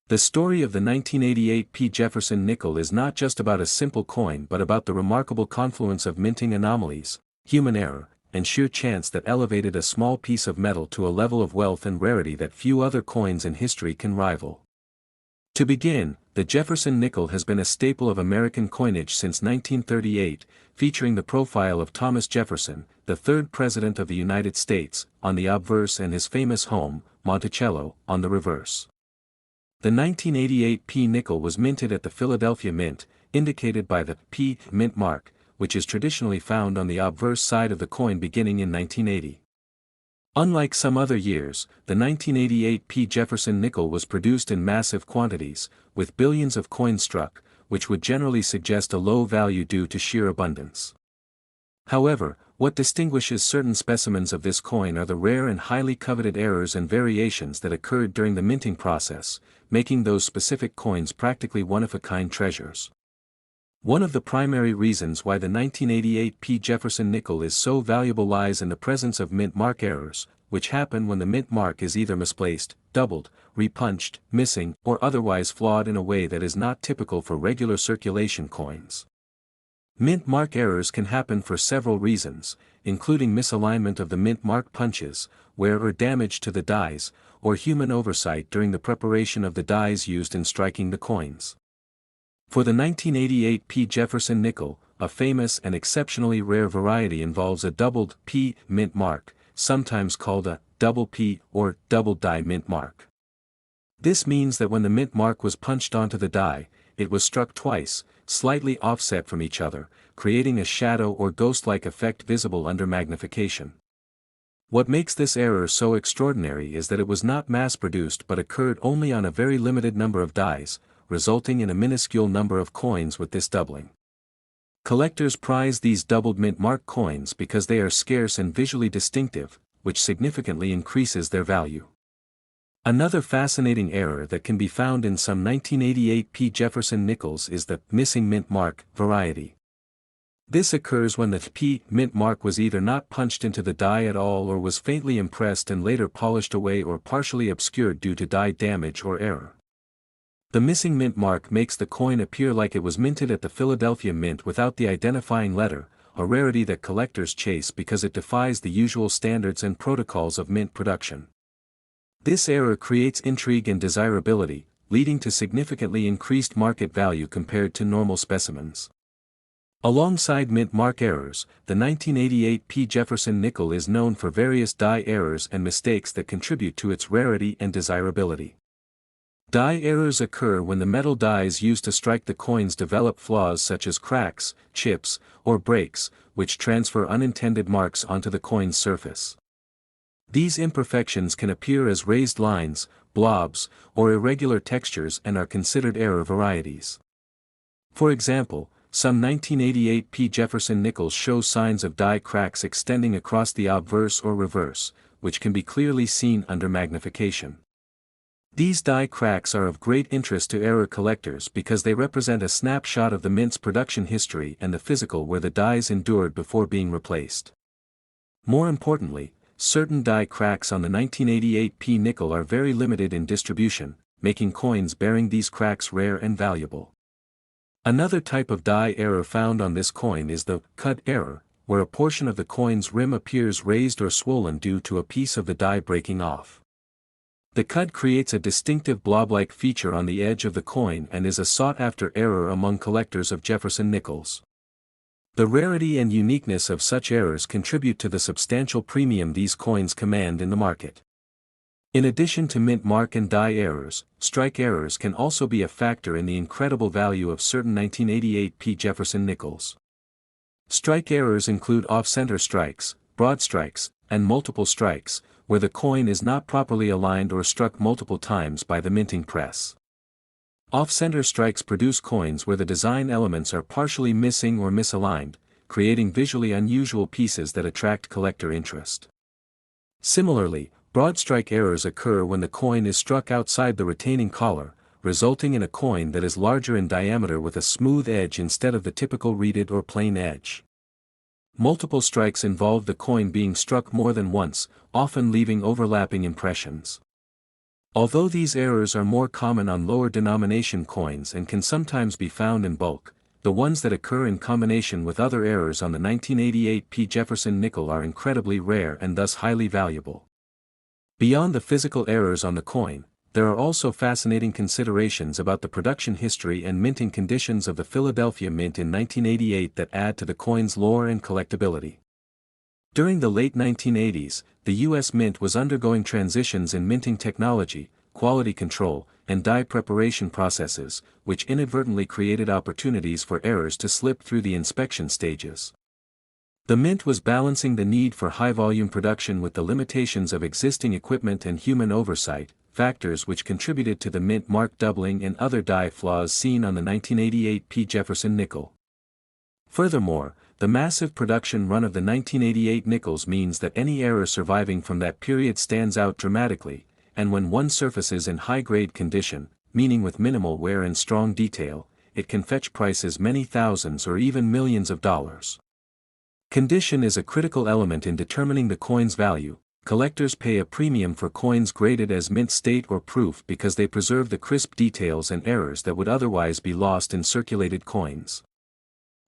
S1: The story of the 1988 P. Jefferson nickel is not just about a simple coin but about the remarkable confluence of minting anomalies, human error, and sheer chance that elevated a small piece of metal to a level of wealth and rarity that few other coins in history can rival. To begin, the Jefferson nickel has been a staple of American coinage since 1938, featuring the profile of Thomas Jefferson, the third President of the United States, on the obverse and his famous home, Monticello, on the reverse. The 1988 P nickel was minted at the Philadelphia Mint, indicated by the P mint mark, which is traditionally found on the obverse side of the coin beginning in 1980. Unlike some other years, the 1988 P. Jefferson nickel was produced in massive quantities, with billions of coins struck, which would generally suggest a low value due to sheer abundance. However, what distinguishes certain specimens of this coin are the rare and highly coveted errors and variations that occurred during the minting process, making those specific coins practically one-of-a-kind treasures. One of the primary reasons why the 1988 P. Jefferson nickel is so valuable lies in the presence of mint mark errors, which happen when the mint mark is either misplaced, doubled, repunched, missing, or otherwise flawed in a way that is not typical for regular circulation coins. Mint mark errors can happen for several reasons, including misalignment of the mint mark punches, wear or damage to the dies, or human oversight during the preparation of the dies used in striking the coins. For the 1988 P. Jefferson nickel, a famous and exceptionally rare variety involves a doubled P mint mark, sometimes called a double P or double die mint mark. This means that when the mint mark was punched onto the die, it was struck twice, slightly offset from each other, creating a shadow or ghost-like effect visible under magnification. What makes this error so extraordinary is that it was not mass-produced but occurred only on a very limited number of dies, resulting in a minuscule number of coins with this doubling. Collectors prize these doubled mint mark coins because they are scarce and visually distinctive, which significantly increases their value. Another fascinating error that can be found in some 1988 P. Jefferson nickels is the missing mint mark variety. This occurs when the P mint mark was either not punched into the die at all or was faintly impressed and later polished away or partially obscured due to die damage or error. The missing mint mark makes the coin appear like it was minted at the Philadelphia Mint without the identifying letter, a rarity that collectors chase because it defies the usual standards and protocols of mint production. This error creates intrigue and desirability, leading to significantly increased market value compared to normal specimens. Alongside mint mark errors, the 1988 P. Jefferson nickel is known for various die errors and mistakes that contribute to its rarity and desirability. Die errors occur when the metal dies used to strike the coins develop flaws such as cracks, chips, or breaks, which transfer unintended marks onto the coin's surface. These imperfections can appear as raised lines, blobs, or irregular textures and are considered error varieties. For example, some 1988 P. Jefferson nickels show signs of die cracks extending across the obverse or reverse, which can be clearly seen under magnification. These die cracks are of great interest to error collectors because they represent a snapshot of the mint's production history and the physical where the dies endured before being replaced. More importantly, certain die cracks on the 1988 P nickel are very limited in distribution, making coins bearing these cracks rare and valuable. Another type of die error found on this coin is the cut error, where a portion of the coin's rim appears raised or swollen due to a piece of the die breaking off. The cut creates a distinctive blob-like feature on the edge of the coin and is a sought-after error among collectors of Jefferson nickels. The rarity and uniqueness of such errors contribute to the substantial premium these coins command in the market. In addition to mint mark and die errors, strike errors can also be a factor in the incredible value of certain 1988 P. Jefferson nickels. Strike errors include off-center strikes, broad strikes, and multiple strikes, where the coin is not properly aligned or struck multiple times by the minting press. Off-center strikes produce coins where the design elements are partially missing or misaligned, creating visually unusual pieces that attract collector interest. Similarly, broad strike errors occur when the coin is struck outside the retaining collar, resulting in a coin that is larger in diameter with a smooth edge instead of the typical reeded or plain edge. Multiple strikes involve the coin being struck more than once, often leaving overlapping impressions. Although these errors are more common on lower denomination coins and can sometimes be found in bulk, the ones that occur in combination with other errors on the 1988 P. Jefferson nickel are incredibly rare and thus highly valuable. Beyond the physical errors on the coin, there are also fascinating considerations about the production history and minting conditions of the Philadelphia Mint in 1988 that add to the coin's lore and collectability. During the late 1980s, the U.S. Mint was undergoing transitions in minting technology, quality control, and die preparation processes, which inadvertently created opportunities for errors to slip through the inspection stages. The Mint was balancing the need for high-volume production with the limitations of existing equipment and human oversight, factors which contributed to the mint mark doubling and other die flaws seen on the 1988 P. Jefferson nickel. Furthermore, the massive production run of the 1988 nickels means that any error surviving from that period stands out dramatically, and when one surfaces in high-grade condition, meaning with minimal wear and strong detail, it can fetch prices many thousands or even millions of dollars. Condition is a critical element in determining the coin's value. Collectors pay a premium for coins graded as mint state or proof because they preserve the crisp details and errors that would otherwise be lost in circulated coins.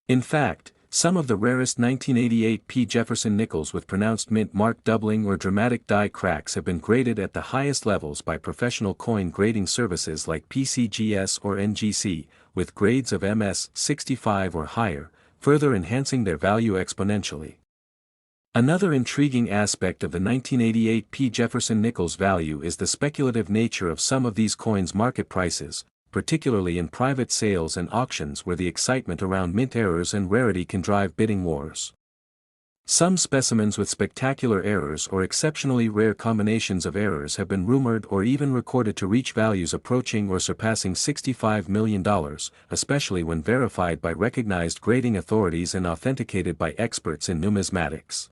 S1: In fact, some of the rarest 1988 P. Jefferson nickels with pronounced mint mark doubling or dramatic die cracks have been graded at the highest levels by professional coin grading services like PCGS or NGC, with grades of MS 65 or higher, further enhancing their value exponentially. Another intriguing aspect of the 1988 P. Jefferson nickel's value is the speculative nature of some of these coins' market prices, particularly in private sales and auctions where the excitement around mint errors and rarity can drive bidding wars. Some specimens with spectacular errors or exceptionally rare combinations of errors have been rumored or even recorded to reach values approaching or surpassing $65 million, especially when verified by recognized grading authorities and authenticated by experts in numismatics.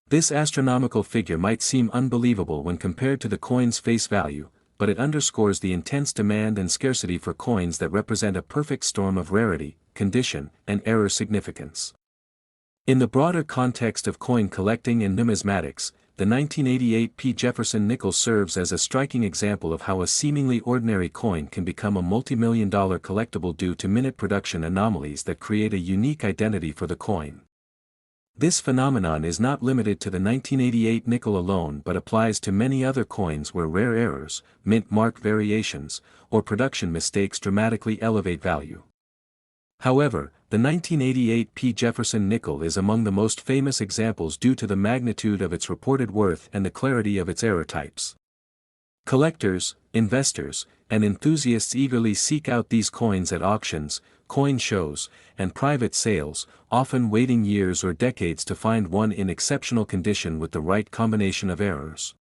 S1: This astronomical figure might seem unbelievable when compared to the coin's face value, but it underscores the intense demand and scarcity for coins that represent a perfect storm of rarity, condition, and error significance. In the broader context of coin collecting and numismatics, the 1988 P. Jefferson nickel serves as a striking example of how a seemingly ordinary coin can become a multi-million-dollar collectible due to minute production anomalies that create a unique identity for the coin. This phenomenon is not limited to the 1988 nickel alone but applies to many other coins where rare errors, mint mark variations, or production mistakes dramatically elevate value. However, the 1988 P. Jefferson nickel is among the most famous examples due to the magnitude of its reported worth and the clarity of its error types. Collectors, investors, and enthusiasts eagerly seek out these coins at auctions, coin shows, and private sales, often waiting years or decades to find one in exceptional condition with the right combination of errors.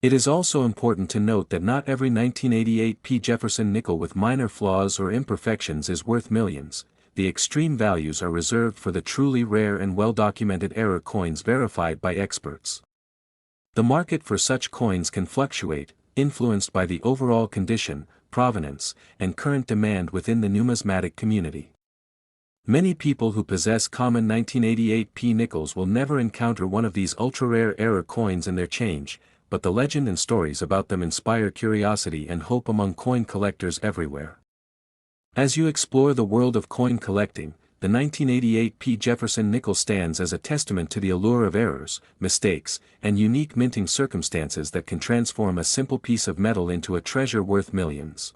S1: It is also important to note that not every 1988 P. Jefferson nickel with minor flaws or imperfections is worth millions. The extreme values are reserved for the truly rare and well-documented error coins verified by experts. The market for such coins can fluctuate, influenced by the overall condition, provenance, and current demand within the numismatic community. Many people who possess common 1988 P nickels will never encounter one of these ultra-rare error coins in their change, but the legend and stories about them inspire curiosity and hope among coin collectors everywhere. As you explore the world of coin collecting, the 1988 P. Jefferson nickel stands as a testament to the allure of errors, mistakes, and unique minting circumstances that can transform a simple piece of metal into a treasure worth millions.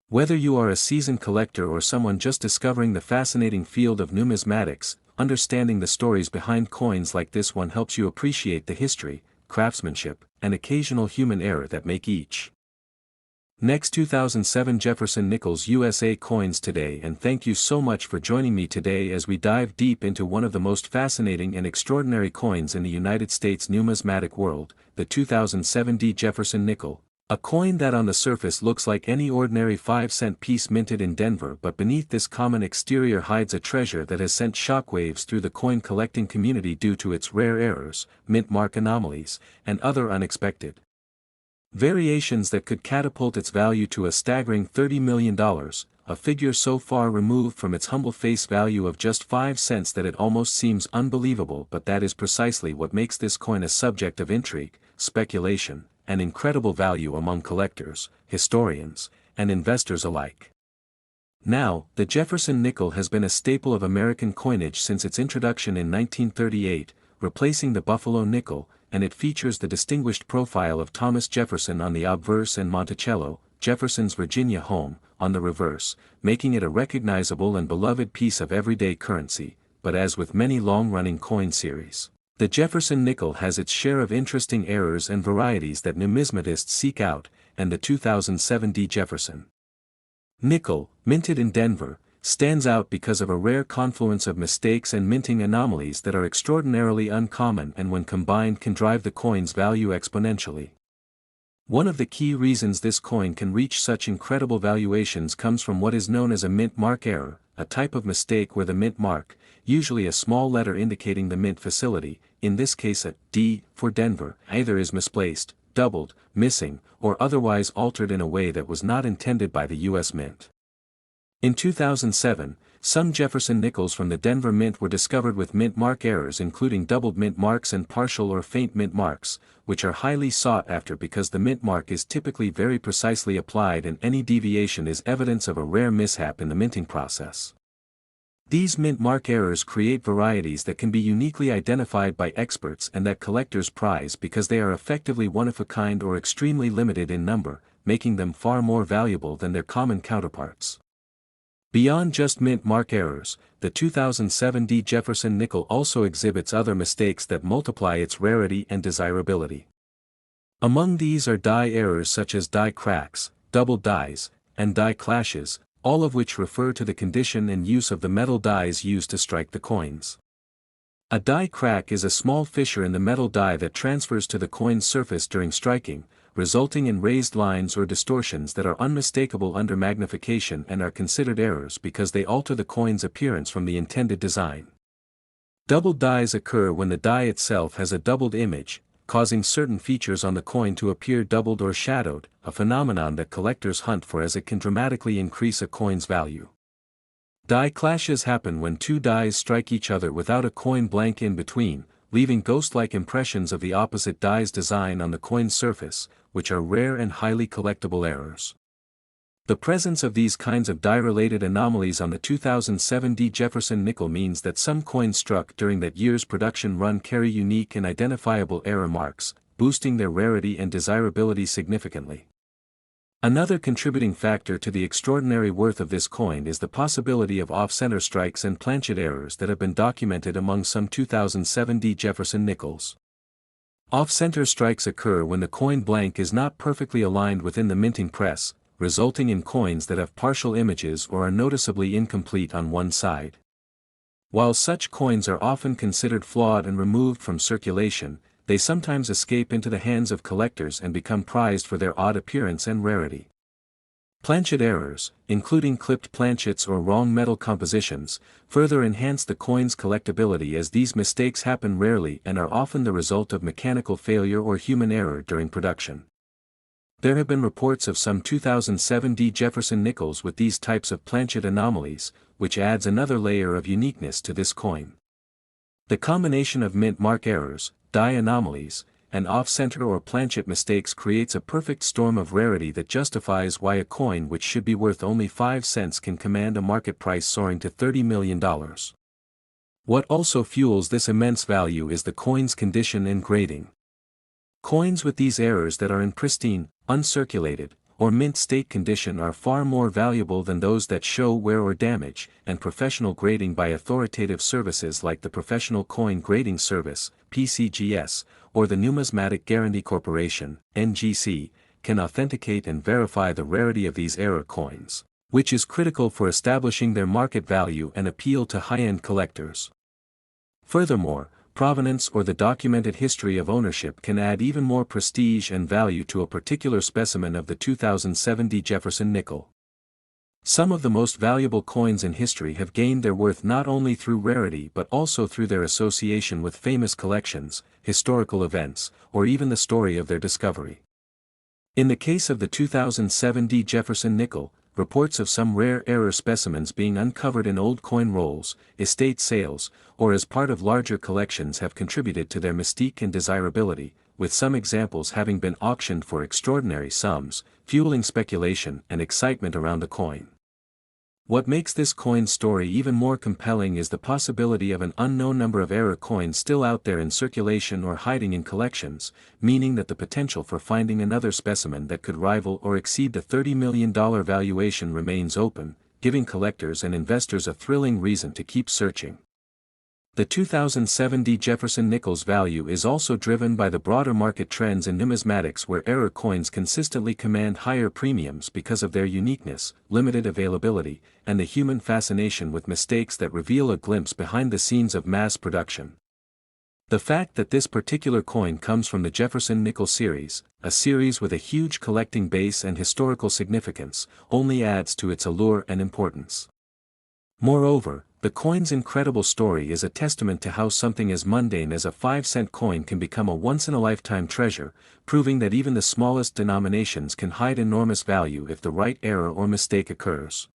S1: Whether you are a seasoned collector or someone just discovering the fascinating field of numismatics, understanding the stories behind coins like this one helps you appreciate the history, craftsmanship, and occasional human error that make each. Next 2007 Jefferson Nickels USA coins today, and thank you so much for joining me today as we dive deep into one of the most fascinating and extraordinary coins in the United States numismatic world, the 2007 D. Jefferson nickel, a coin that on the surface looks like any ordinary 5-cent piece minted in Denver, but beneath this common exterior hides a treasure that has sent shockwaves through the coin collecting community due to its rare errors, mint mark anomalies, and other unexpected variations that could catapult its value to a staggering $30 million, a figure so far removed from its humble face value of just 5 cents that it almost seems unbelievable, but that is precisely what makes this coin a subject of intrigue, speculation, and incredible value among collectors, historians, and investors alike. Now, the Jefferson nickel has been a staple of American coinage since its introduction in 1938, replacing the Buffalo nickel, and it features the distinguished profile of Thomas Jefferson on the obverse and Monticello, Jefferson's Virginia home, on the reverse, making it a recognizable and beloved piece of everyday currency. But as with many long-running coin series, the Jefferson nickel has its share of interesting errors and varieties that numismatists seek out, and the 2007 D. Jefferson nickel, minted in Denver, stands out because of a rare confluence of mistakes and minting anomalies that are extraordinarily uncommon and when combined can drive the coin's value exponentially. One of the key reasons this coin can reach such incredible valuations comes from what is known as a mint mark error, a type of mistake where the mint mark, usually a small letter indicating the mint facility, in this case a D for Denver, either is misplaced, doubled, missing, or otherwise altered in a way that was not intended by the U.S. Mint. In 2007, some Jefferson nickels from the Denver Mint were discovered with mint mark errors, including doubled mint marks and partial or faint mint marks, which are highly sought after because the mint mark is typically very precisely applied and any deviation is evidence of a rare mishap in the minting process. These mint mark errors create varieties that can be uniquely identified by experts and that collectors prize because they are effectively one-of-a-kind or extremely limited in number, making them far more valuable than their common counterparts. Beyond just mint mark errors, the 2007 D. Jefferson nickel also exhibits other mistakes that multiply its rarity and desirability. Among these are die errors such as die cracks, double dies, and die clashes, all of which refer to the condition and use of the metal dies used to strike the coins. A die crack is a small fissure in the metal die that transfers to the coin's surface during striking, resulting in raised lines or distortions that are unmistakable under magnification and are considered errors because they alter the coin's appearance from the intended design. Doubled dies occur when the die itself has a doubled image, causing certain features on the coin to appear doubled or shadowed, a phenomenon that collectors hunt for as it can dramatically increase a coin's value. Die clashes happen when two dies strike each other without a coin blank in between, leaving ghost-like impressions of the opposite die's design on the coin's surface, which are rare and highly collectible errors. The presence of these kinds of die-related anomalies on the 2007 D. Jefferson nickel means that some coins struck during that year's production run carry unique and identifiable error marks, boosting their rarity and desirability significantly. Another contributing factor to the extraordinary worth of this coin is the possibility of off-center strikes and planchet errors that have been documented among some 2007 Jefferson nickels. Off-center strikes occur when the coin blank is not perfectly aligned within the minting press, resulting in coins that have partial images or are noticeably incomplete on one side. While such coins are often considered flawed and removed from circulation, they sometimes escape into the hands of collectors and become prized for their odd appearance and rarity. Planchet errors, including clipped planchets or wrong metal compositions, further enhance the coin's collectability as these mistakes happen rarely and are often the result of mechanical failure or human error during production. There have been reports of some 2007 Jefferson nickels with these types of planchet anomalies, which adds another layer of uniqueness to this coin. The combination of mint mark errors, die anomalies, and off-center or planchet mistakes creates a perfect storm of rarity that justifies why a coin which should be worth only 5 cents can command a market price soaring to $30 million. What also fuels this immense value is the coin's condition and grading. Coins with these errors that are in pristine, uncirculated, or mint state condition are far more valuable than those that show wear or damage, and professional grading by authoritative services like the Professional Coin Grading Service, PCGS, or the Numismatic Guarantee Corporation, NGC, can authenticate and verify the rarity of these error coins, which is critical for establishing their market value and appeal to high-end collectors. Furthermore, provenance or the documented history of ownership can add even more prestige and value to a particular specimen of the 2007 Jefferson nickel. Some of the most valuable coins in history have gained their worth not only through rarity but also through their association with famous collections, historical events, or even the story of their discovery. In the case of the 2007 Jefferson nickel, reports of some rare error specimens being uncovered in old coin rolls, estate sales, or as part of larger collections have contributed to their mystique and desirability, with some examples having been auctioned for extraordinary sums, fueling speculation and excitement around the coin. What makes this coin's story even more compelling is the possibility of an unknown number of error coins still out there in circulation or hiding in collections, meaning that the potential for finding another specimen that could rival or exceed the $30 million valuation remains open, giving collectors and investors a thrilling reason to keep searching. The 2007 Jefferson nickel's value is also driven by the broader market trends in numismatics where error coins consistently command higher premiums because of their uniqueness, limited availability, and the human fascination with mistakes that reveal a glimpse behind the scenes of mass production. The fact that this particular coin comes from the Jefferson nickel series, a series with a huge collecting base and historical significance, only adds to its allure and importance. Moreover, the coin's incredible story is a testament to how something as mundane as a 5-cent coin can become a once-in-a-lifetime treasure, proving that even the smallest denominations can hide enormous value if the right error or mistake occurs.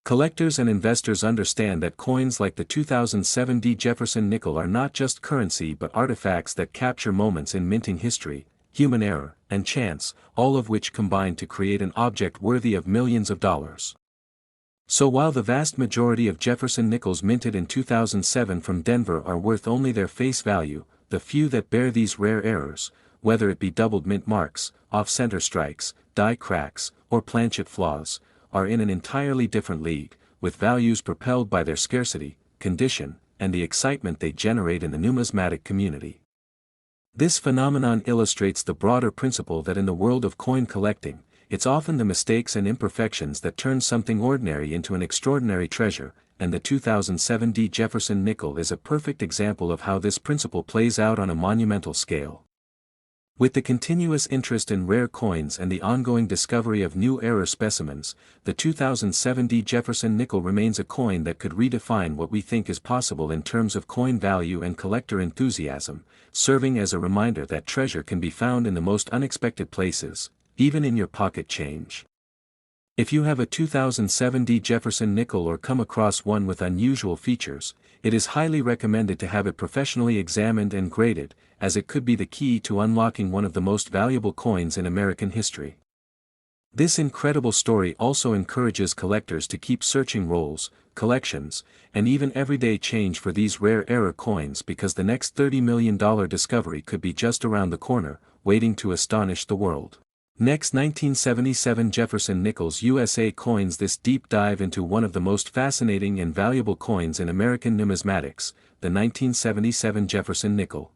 S1: Collectors and investors understand that coins like the 2007 Jefferson nickel are not just currency but artifacts that capture moments in minting history, human error, and chance, all of which combine to create an object worthy of millions of dollars. So while the vast majority of Jefferson nickels minted in 2007 from Denver are worth only their face value, the few that bear these rare errors, whether it be doubled mint marks, off-center strikes, die cracks, or planchet flaws, are in an entirely different league, with values propelled by their scarcity, condition, and the excitement they generate in the numismatic community. This phenomenon illustrates the broader principle that in the world of coin collecting, it's often the mistakes and imperfections that turn something ordinary into an extraordinary treasure, and the 2007 Jefferson nickel is a perfect example of how this principle plays out on a monumental scale. With the continuous interest in rare coins and the ongoing discovery of new error specimens, the 2007 Jefferson nickel remains a coin that could redefine what we think is possible in terms of coin value and collector enthusiasm, serving as a reminder that treasure can be found in the most unexpected places, even in your pocket change. If you have a 2007 Jefferson nickel or come across one with unusual features, it is highly recommended to have it professionally examined and graded, as it could be the key to unlocking one of the most valuable coins in American history. This incredible story also encourages collectors to keep searching rolls, collections, and even everyday change for these rare error coins because the next $30 million discovery could be just around the corner, waiting to astonish the world. Next, 1977 Jefferson Nickels USA coins. This deep dive into one of the most fascinating and valuable coins in American numismatics, the 1977 Jefferson nickel.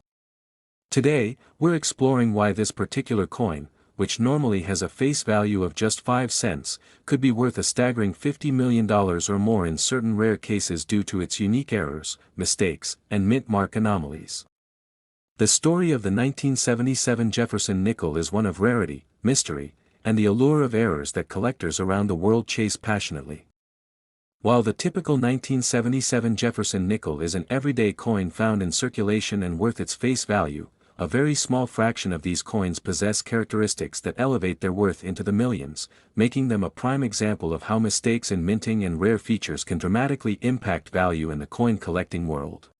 S1: Today, we're exploring why this particular coin, which normally has a face value of just 5 cents, could be worth a staggering $50 million or more in certain rare cases due to its unique errors, mistakes, and mint mark anomalies. The story of the 1977 Jefferson nickel is one of rarity, mystery, and the allure of errors that collectors around the world chase passionately. While the typical 1977 Jefferson nickel is an everyday coin found in circulation and worth its face value, a very small fraction of these coins possess characteristics that elevate their worth into the millions, making them a prime example of how mistakes in minting and rare features can dramatically impact value in the coin collecting world.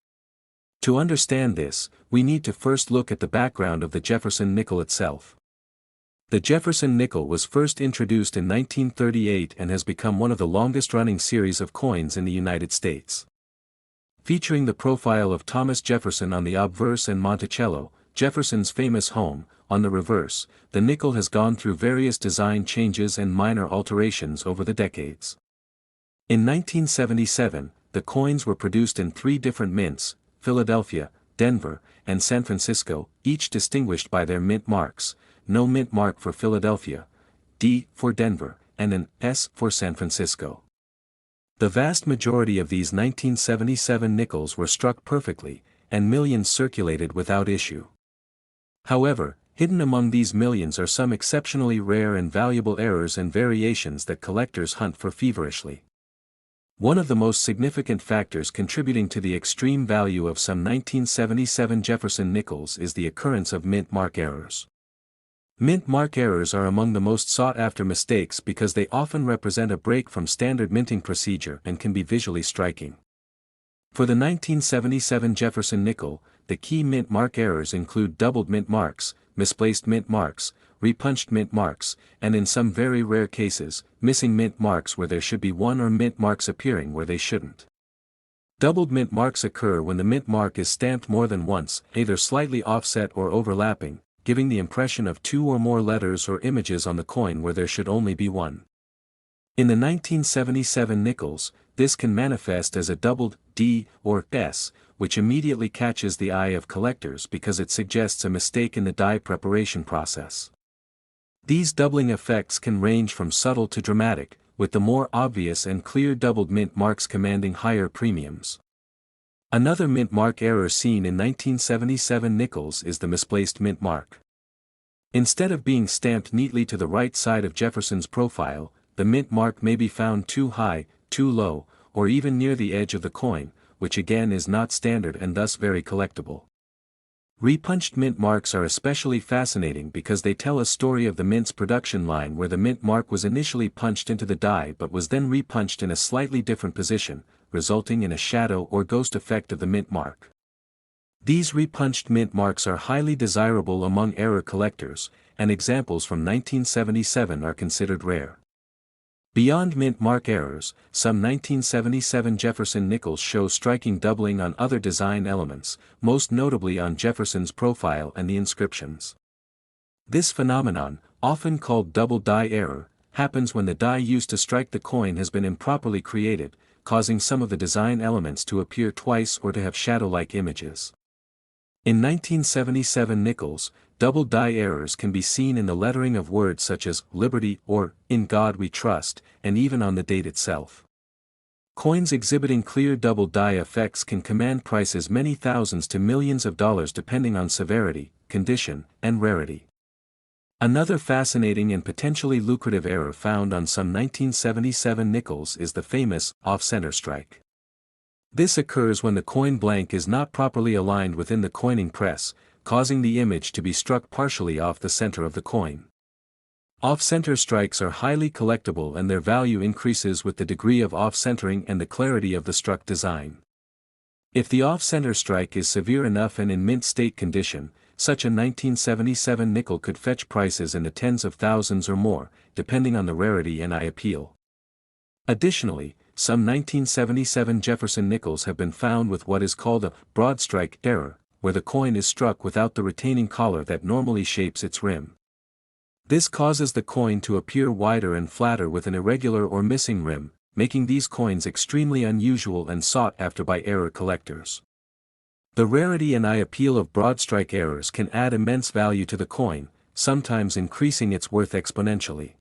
S1: To understand this, we need to first look at the background of the Jefferson nickel itself. The Jefferson nickel was first introduced in 1938 and has become one of the longest-running series of coins in the United States. Featuring the profile of Thomas Jefferson on the obverse and Monticello, Jefferson's famous home, on the reverse, the nickel has gone through various design changes and minor alterations over the decades. In 1977, the coins were produced in 3 different mints, Philadelphia, Denver, and San Francisco, each distinguished by their mint marks, no mint mark for Philadelphia, D for Denver, and an S for San Francisco. The vast majority of these 1977 nickels were struck perfectly, and millions circulated without issue. However, hidden among these millions are some exceptionally rare and valuable errors and variations that collectors hunt for feverishly. One of the most significant factors contributing to the extreme value of some 1977 Jefferson nickels is the occurrence of mint mark errors. Mint mark errors are among the most sought-after mistakes because they often represent a break from standard minting procedure and can be visually striking. For the 1977 Jefferson nickel, the key mint mark errors include doubled mint marks, misplaced mint marks, repunched mint marks, and in some very rare cases, missing mint marks where there should be one or mint marks appearing where they shouldn't. Doubled mint marks occur when the mint mark is stamped more than once, either slightly offset or overlapping, giving the impression of 2 or more letters or images on the coin where there should only be one. In the 1977 nickels, this can manifest as a doubled D or S, which immediately catches the eye of collectors because it suggests a mistake in the die preparation process. These doubling effects can range from subtle to dramatic, with the more obvious and clear doubled mint marks commanding higher premiums. Another mint mark error seen in 1977 nickels is the misplaced mint mark. Instead of being stamped neatly to the right side of Jefferson's profile, the mint mark may be found too high, too low, or even near the edge of the coin, which again is not standard and thus very collectible. Repunched mint marks are especially fascinating because they tell a story of the mint's production line where the mint mark was initially punched into the die but was then repunched in a slightly different position, resulting in a shadow or ghost effect of the mint mark. These repunched mint marks are highly desirable among error collectors, and examples from 1977 are considered rare. Beyond mint mark errors, some 1977 Jefferson nickels show striking doubling on other design elements, most notably on Jefferson's profile and the inscriptions. This phenomenon, often called double die error, happens when the die used to strike the coin has been improperly created, causing some of the design elements to appear twice or to have shadow-like images. In 1977 nickels, double die errors can be seen in the lettering of words such as Liberty or In God We Trust, and even on the date itself. Coins exhibiting clear double die effects can command prices many thousands to millions of dollars depending on severity, condition, and rarity. Another fascinating and potentially lucrative error found on some 1977 nickels is the famous off-center strike. This occurs when the coin blank is not properly aligned within the coining press, causing the image to be struck partially off the center of the coin. Off-center strikes are highly collectible and their value increases with the degree of off-centering and the clarity of the struck design. If the off-center strike is severe enough and in mint state condition, such a 1977 nickel could fetch prices in the tens of thousands or more, depending on the rarity and eye appeal. Additionally, some 1977 Jefferson nickels have been found with what is called a broad strike error, where the coin is struck without the retaining collar that normally shapes its rim. This causes the coin to appear wider and flatter with an irregular or missing rim, making these coins extremely unusual and sought after by error collectors. The rarity and eye appeal of broad strike errors can add immense value to the coin, sometimes increasing its worth exponentially.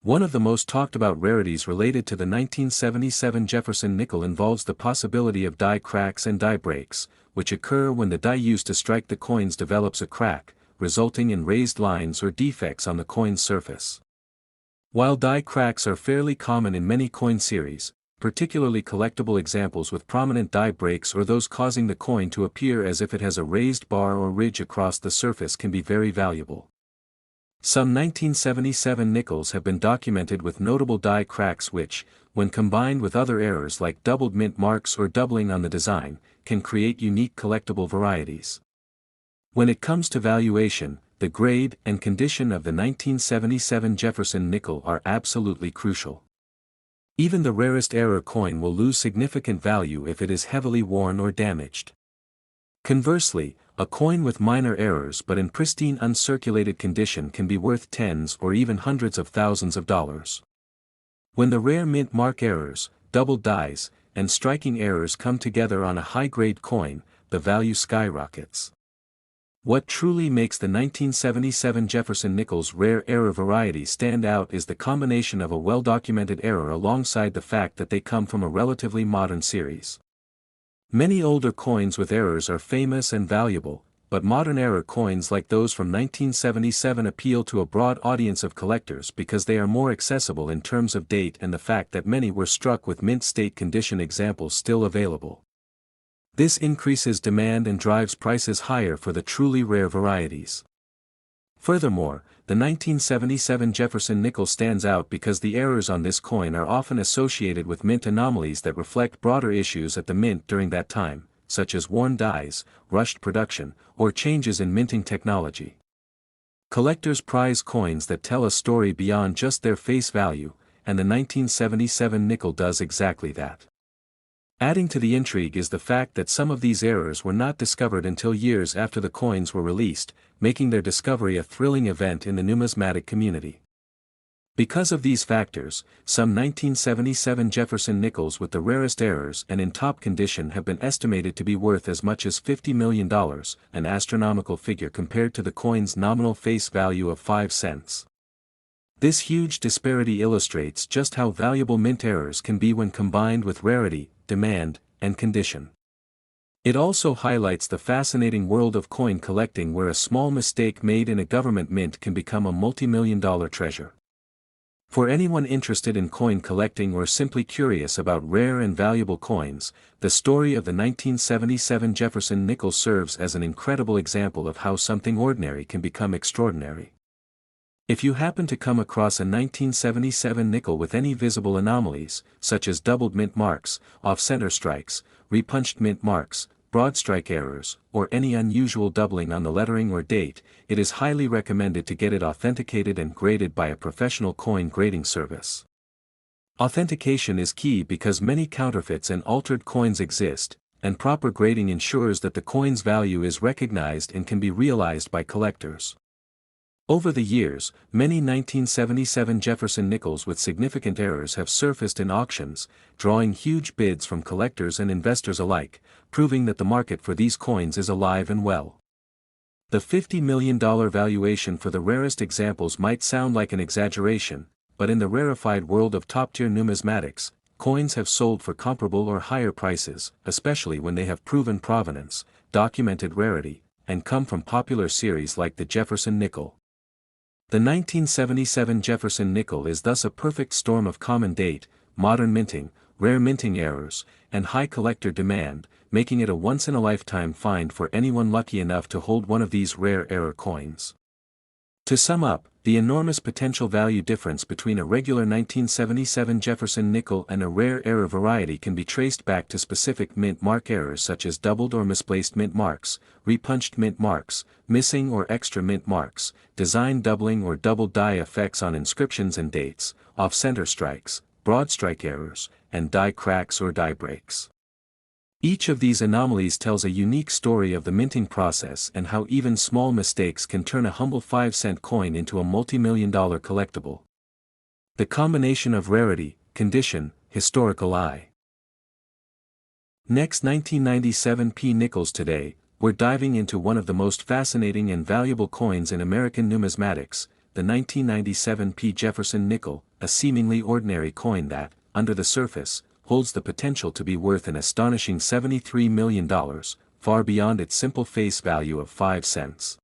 S1: One of the most talked about rarities related to the 1977 Jefferson nickel involves the possibility of die cracks and die breaks, which occur when the die used to strike the coins develops a crack, resulting in raised lines or defects on the coin's surface. While die cracks are fairly common in many coin series, particularly collectible examples with prominent die breaks or those causing the coin to appear as if it has a raised bar or ridge across the surface can be very valuable. Some 1977 nickels have been documented with notable die cracks which, when combined with other errors like doubled mint marks or doubling on the design, can create unique collectible varieties. When it comes to valuation, the grade and condition of the 1977 Jefferson nickel are absolutely crucial. Even the rarest error coin will lose significant value if it is heavily worn or damaged. Conversely, a coin with minor errors but in pristine uncirculated condition can be worth tens or even hundreds of thousands of dollars. When the rare mint mark errors, doubled dies, and striking errors come together on a high-grade coin, the value skyrockets. What truly makes the 1977 Jefferson nickel's rare error variety stand out is the combination of a well-documented error alongside the fact that they come from a relatively modern series. Many older coins with errors are famous and valuable, but modern error coins like those from 1977 appeal to a broad audience of collectors because they are more accessible in terms of date and the fact that many were struck with mint state condition examples still available. This increases demand and drives prices higher for the truly rare varieties. Furthermore, the 1977 Jefferson nickel stands out because the errors on this coin are often associated with mint anomalies that reflect broader issues at the mint during that time, such as worn dies, rushed production, or changes in minting technology. Collectors prize coins that tell a story beyond just their face value, and the 1977 nickel does exactly that. Adding to the intrigue is the fact that some of these errors were not discovered until years after the coins were released, making their discovery a thrilling event in the numismatic community. Because of these factors, some 1977 Jefferson nickels with the rarest errors and in top condition have been estimated to be worth as much as $50 million, an astronomical figure compared to the coin's nominal face value of 5 cents. This huge disparity illustrates just how valuable mint errors can be when combined with rarity, demand, and condition. It also highlights the fascinating world of coin collecting where a small mistake made in a government mint can become a multi-million-dollar treasure. For anyone interested in coin collecting or simply curious about rare and valuable coins, the story of the 1977 Jefferson nickel serves as an incredible example of how something ordinary can become extraordinary. If you happen to come across a 1977 nickel with any visible anomalies, such as doubled mint marks, off-center strikes, repunched mint marks, broad strike errors, or any unusual doubling on the lettering or date, it is highly recommended to get it authenticated and graded by a professional coin grading service. Authentication is key because many counterfeits and altered coins exist, and proper grading ensures that the coin's value is recognized and can be realized by collectors. Over the years, many 1977 Jefferson nickels with significant errors have surfaced in auctions, drawing huge bids from collectors and investors alike, proving that the market for these coins is alive and well. The $50 million valuation for the rarest examples might sound like an exaggeration, but in the rarefied world of top-tier numismatics, coins have sold for comparable or higher prices, especially when they have proven provenance, documented rarity, and come from popular series like the Jefferson nickel. The 1977 Jefferson nickel is thus a perfect storm of common date, modern minting, rare minting errors, and high collector demand, making it a once-in-a-lifetime find for anyone lucky enough to hold one of these rare error coins. To sum up, the enormous potential value difference between a regular 1977 Jefferson nickel and a rare error variety can be traced back to specific mint mark errors such as doubled or misplaced mint marks, repunched mint marks, missing or extra mint marks, design doubling or double die effects on inscriptions and dates, off-center strikes, broad strike errors, and die cracks or die breaks. Each of these anomalies tells a unique story of the minting process and how even small mistakes can turn a humble 5-cent coin into a multi-million-dollar collectible. The combination of rarity, condition, historical eye. Next, 1997 P nickels. Today, we're diving into one of the most fascinating and valuable coins in American numismatics, the 1997 P Jefferson nickel, a seemingly ordinary coin that, under the surface, holds the potential to be worth an astonishing $73 million, far beyond its simple face value of 5 cents.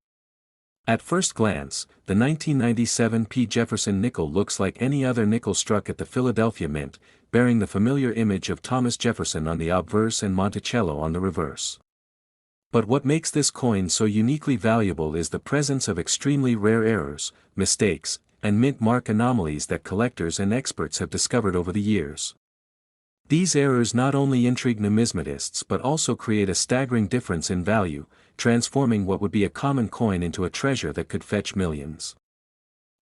S1: At first glance, the 1997 P Jefferson nickel looks like any other nickel struck at the Philadelphia Mint, bearing the familiar image of Thomas Jefferson on the obverse and Monticello on the reverse. But what makes this coin so uniquely valuable is the presence of extremely rare errors, mistakes, and mint mark anomalies that collectors and experts have discovered over the years. These errors not only intrigue numismatists but also create a staggering difference in value, transforming what would be a common coin into a treasure that could fetch millions.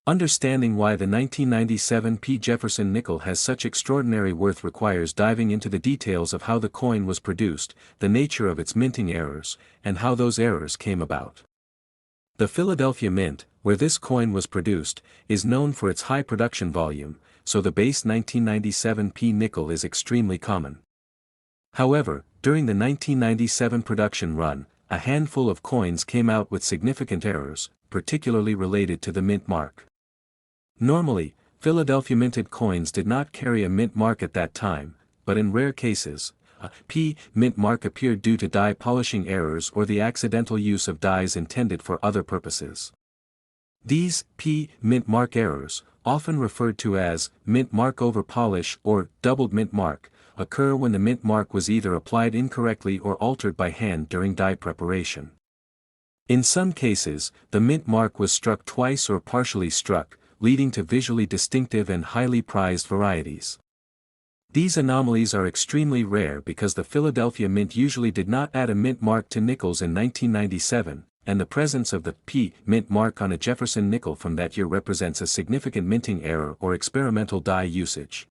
S1: Understanding why the 1997 P Jefferson nickel has such extraordinary worth requires diving into the details of how the coin was produced, the nature of its minting errors, and how those errors came about. The Philadelphia Mint, where this coin was produced, is known for its high production volume, so the base 1997 P nickel is extremely common. However, during the 1997 production run, a handful of coins came out with significant errors, particularly related to the mint mark. Normally, Philadelphia minted coins did not carry a mint mark at that time, but in rare cases, a P mint mark appeared due to die polishing errors or the accidental use of dies intended for other purposes. These P mint mark errors, often referred to as mint mark over polish or doubled mint mark, occur when the mint mark was either applied incorrectly or altered by hand during die preparation. In some cases, the mint mark was struck twice or partially struck, leading to visually distinctive and highly prized varieties. These anomalies are extremely rare because the Philadelphia Mint usually did not add a mint mark to nickels in 1997, and the presence of the P mint mark on a Jefferson nickel from that year represents a significant minting error or experimental die usage.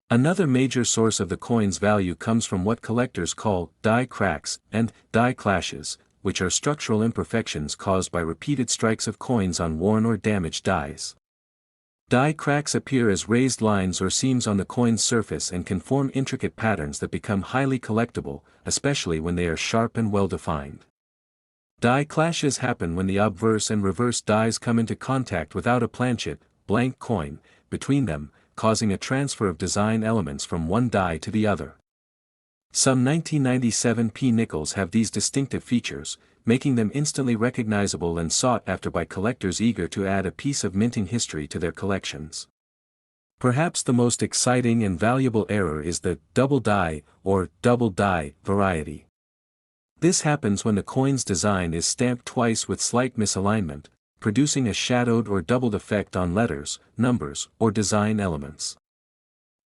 S1: Another major source of the coin's value comes from what collectors call die cracks and die clashes, which are structural imperfections caused by repeated strikes of coins on worn or damaged dies. Die cracks appear as raised lines or seams on the coin's surface and can form intricate patterns that become highly collectible, especially when they are sharp and well-defined. Die clashes happen when the obverse and reverse dies come into contact without a planchet, blank coin, between them, causing a transfer of design elements from one die to the other. Some 1997 P nickels have these distinctive features, making them instantly recognizable and sought after by collectors eager to add a piece of minting history to their collections. Perhaps the most exciting and valuable error is the double die or double die variety. This happens when the coin's design is stamped twice with slight misalignment, producing a shadowed or doubled effect on letters, numbers, or design elements.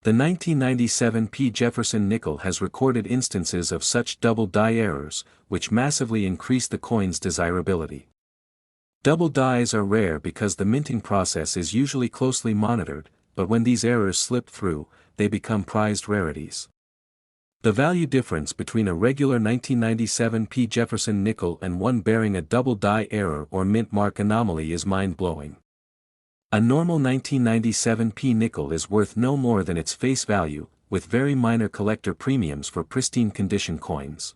S1: The 1997 P Jefferson nickel has recorded instances of such double die errors, which massively increase the coin's desirability. Double dies are rare because the minting process is usually closely monitored, but when these errors slip through, they become prized rarities. The value difference between a regular 1997 P Jefferson nickel and one bearing a double die error or mint mark anomaly is mind-blowing. A normal 1997 P nickel is worth no more than its face value, with very minor collector premiums for pristine condition coins.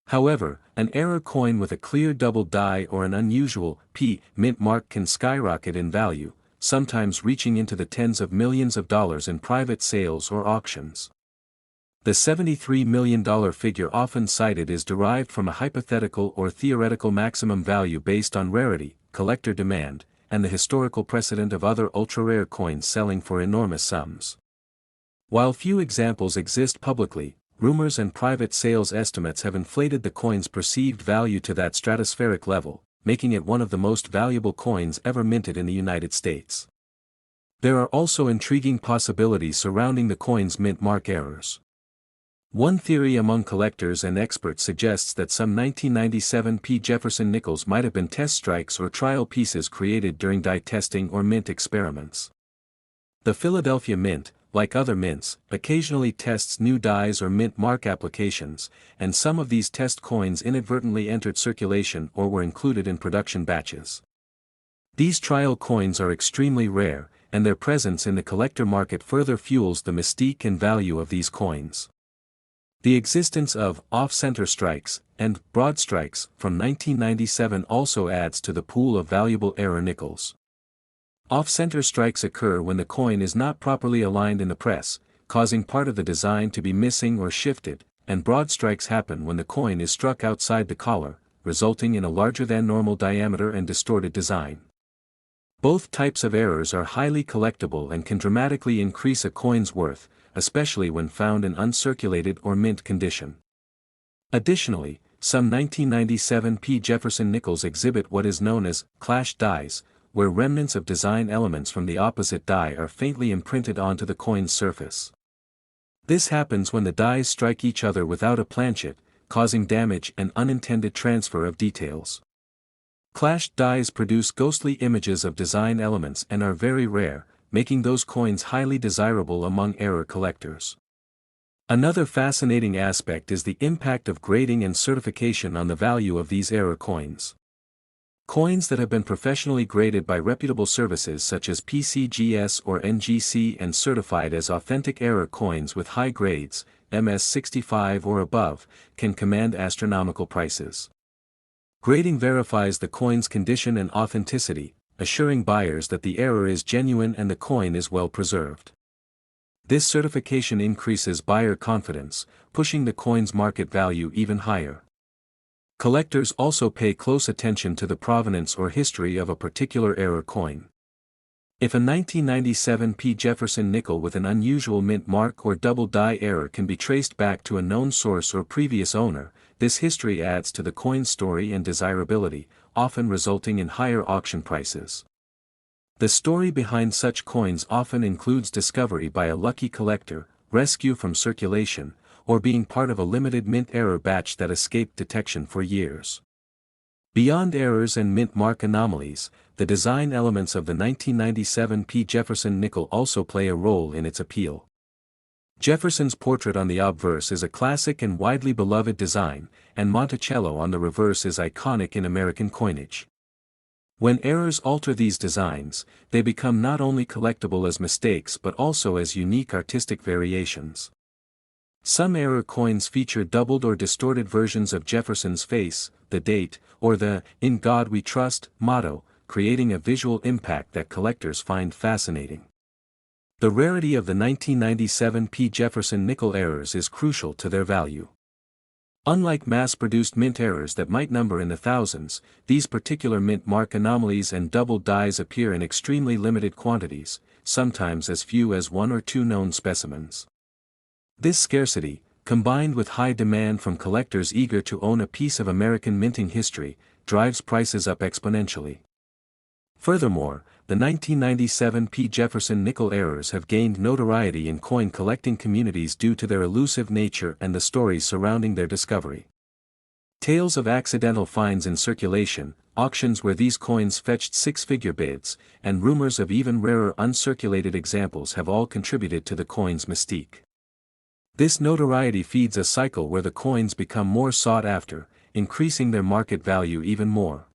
S1: However, an error coin with a clear double die or an unusual P mint mark can skyrocket in value, sometimes reaching into the tens of millions of dollars in private sales or auctions. The $73 million figure often cited is derived from a hypothetical or theoretical maximum value based on rarity, collector demand, and the historical precedent of other ultra-rare coins selling for enormous sums. While few examples exist publicly, rumors and private sales estimates have inflated the coin's perceived value to that stratospheric level, making it one of the most valuable coins ever minted in the United States. There are also intriguing possibilities surrounding the coin's mint mark errors. One theory among collectors and experts suggests that some 1997 P Jefferson nickels might have been test strikes or trial pieces created during die testing or mint experiments. The Philadelphia Mint, like other mints, occasionally tests new dies or mint mark applications, and some of these test coins inadvertently entered circulation or were included in production batches. These trial coins are extremely rare, and their presence in the collector market further fuels the mystique and value of these coins. The existence of off-center strikes and broad strikes from 1997 also adds to the pool of valuable error nickels. Off-center strikes occur when the coin is not properly aligned in the press, causing part of the design to be missing or shifted, and broad strikes happen when the coin is struck outside the collar, resulting in a larger than normal diameter and distorted design. Both types of errors are highly collectible and can dramatically increase a coin's worth, especially when found in uncirculated or mint condition. Additionally, some 1997 P. Jefferson nickels exhibit what is known as clash dies, where remnants of design elements from the opposite die are faintly imprinted onto the coin's surface. This happens when the dies strike each other without a planchet, causing damage and unintended transfer of details. Clashed dies produce ghostly images of design elements and are very rare, making those coins highly desirable among error collectors. Another fascinating aspect is the impact of grading and certification on the value of these error coins. Coins that have been professionally graded by reputable services such as PCGS or NGC and certified as authentic error coins with high grades, MS65 or above, can command astronomical prices. Grading verifies the coin's condition and authenticity, assuring buyers that the error is genuine and the coin is well preserved. This certification increases buyer confidence, pushing the coin's market value even higher. Collectors also pay close attention to the provenance or history of a particular error coin. If a 1997 P. Jefferson nickel with an unusual mint mark or double die error can be traced back to a known source or previous owner, this history adds to the coin's story and desirability, often resulting in higher auction prices. The story behind such coins often includes discovery by a lucky collector, rescue from circulation, or being part of a limited mint error batch that escaped detection for years. Beyond errors and mint mark anomalies, the design elements of the 1997 P. Jefferson nickel also play a role in its appeal. Jefferson's portrait on the obverse is a classic and widely beloved design, and Monticello on the reverse is iconic in American coinage. When errors alter these designs, they become not only collectible as mistakes but also as unique artistic variations. Some error coins feature doubled or distorted versions of Jefferson's face, the date, or the "In God We Trust" motto, creating a visual impact that collectors find fascinating. The rarity of the 1997 P. Jefferson nickel errors is crucial to their value. Unlike mass-produced mint errors that might number in the thousands, these particular mint mark anomalies and double dies appear in extremely limited quantities, sometimes as few as 1 or 2 known specimens. This scarcity, combined with high demand from collectors eager to own a piece of American minting history, drives prices up exponentially. Furthermore, the 1997 P. Jefferson nickel errors have gained notoriety in coin collecting communities due to their elusive nature and the stories surrounding their discovery. Tales of accidental finds in circulation, auctions where these coins fetched six-figure bids, and rumors of even rarer uncirculated examples have all contributed to the coin's mystique. This notoriety feeds a cycle where the coins become more sought after, increasing their market value even more.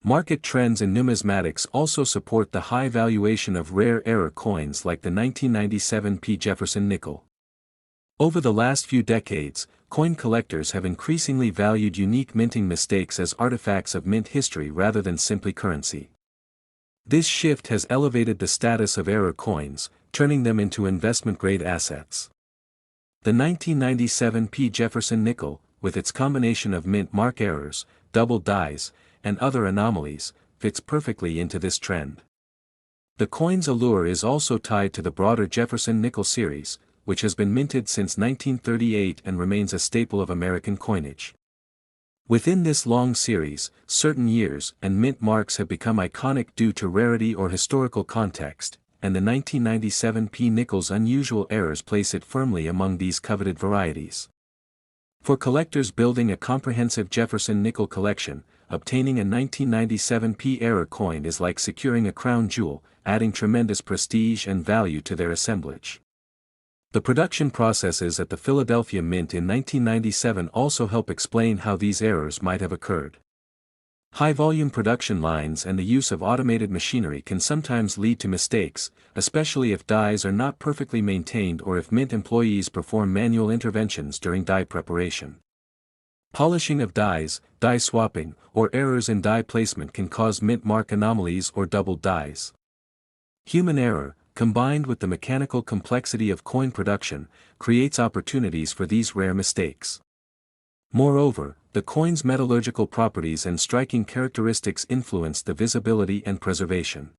S1: Market trends in numismatics also support the high valuation of rare error coins like the 1997 P. Jefferson nickel. Over the last few decades, coin collectors have increasingly valued unique minting mistakes as artifacts of mint history rather than simply currency. This shift has elevated the status of error coins, turning them into investment-grade assets. The 1997 P. Jefferson nickel, with its combination of mint mark errors, double dies, and other anomalies, fits perfectly into this trend. The coin's allure is also tied to the broader Jefferson nickel series, which has been minted since 1938 and remains a staple of American coinage. Within this long series, certain years and mint marks have become iconic due to rarity or historical context, and the 1997 P. nickel's unusual errors place it firmly among these coveted varieties. For collectors building a comprehensive Jefferson nickel collection, obtaining a 1997 P. error coin is like securing a crown jewel, adding tremendous prestige and value to their assemblage. The production processes at the Philadelphia Mint in 1997 also help explain how these errors might have occurred. High-volume production lines and the use of automated machinery can sometimes lead to mistakes, especially if dies are not perfectly maintained or if mint employees perform manual interventions during die preparation. Polishing of dies, die swapping, or errors in die placement can cause mint mark anomalies or doubled dies. Human error, combined with the mechanical complexity of coin production, creates opportunities for these rare mistakes. Moreover, the coin's metallurgical properties and striking characteristics influence the visibility and preservation.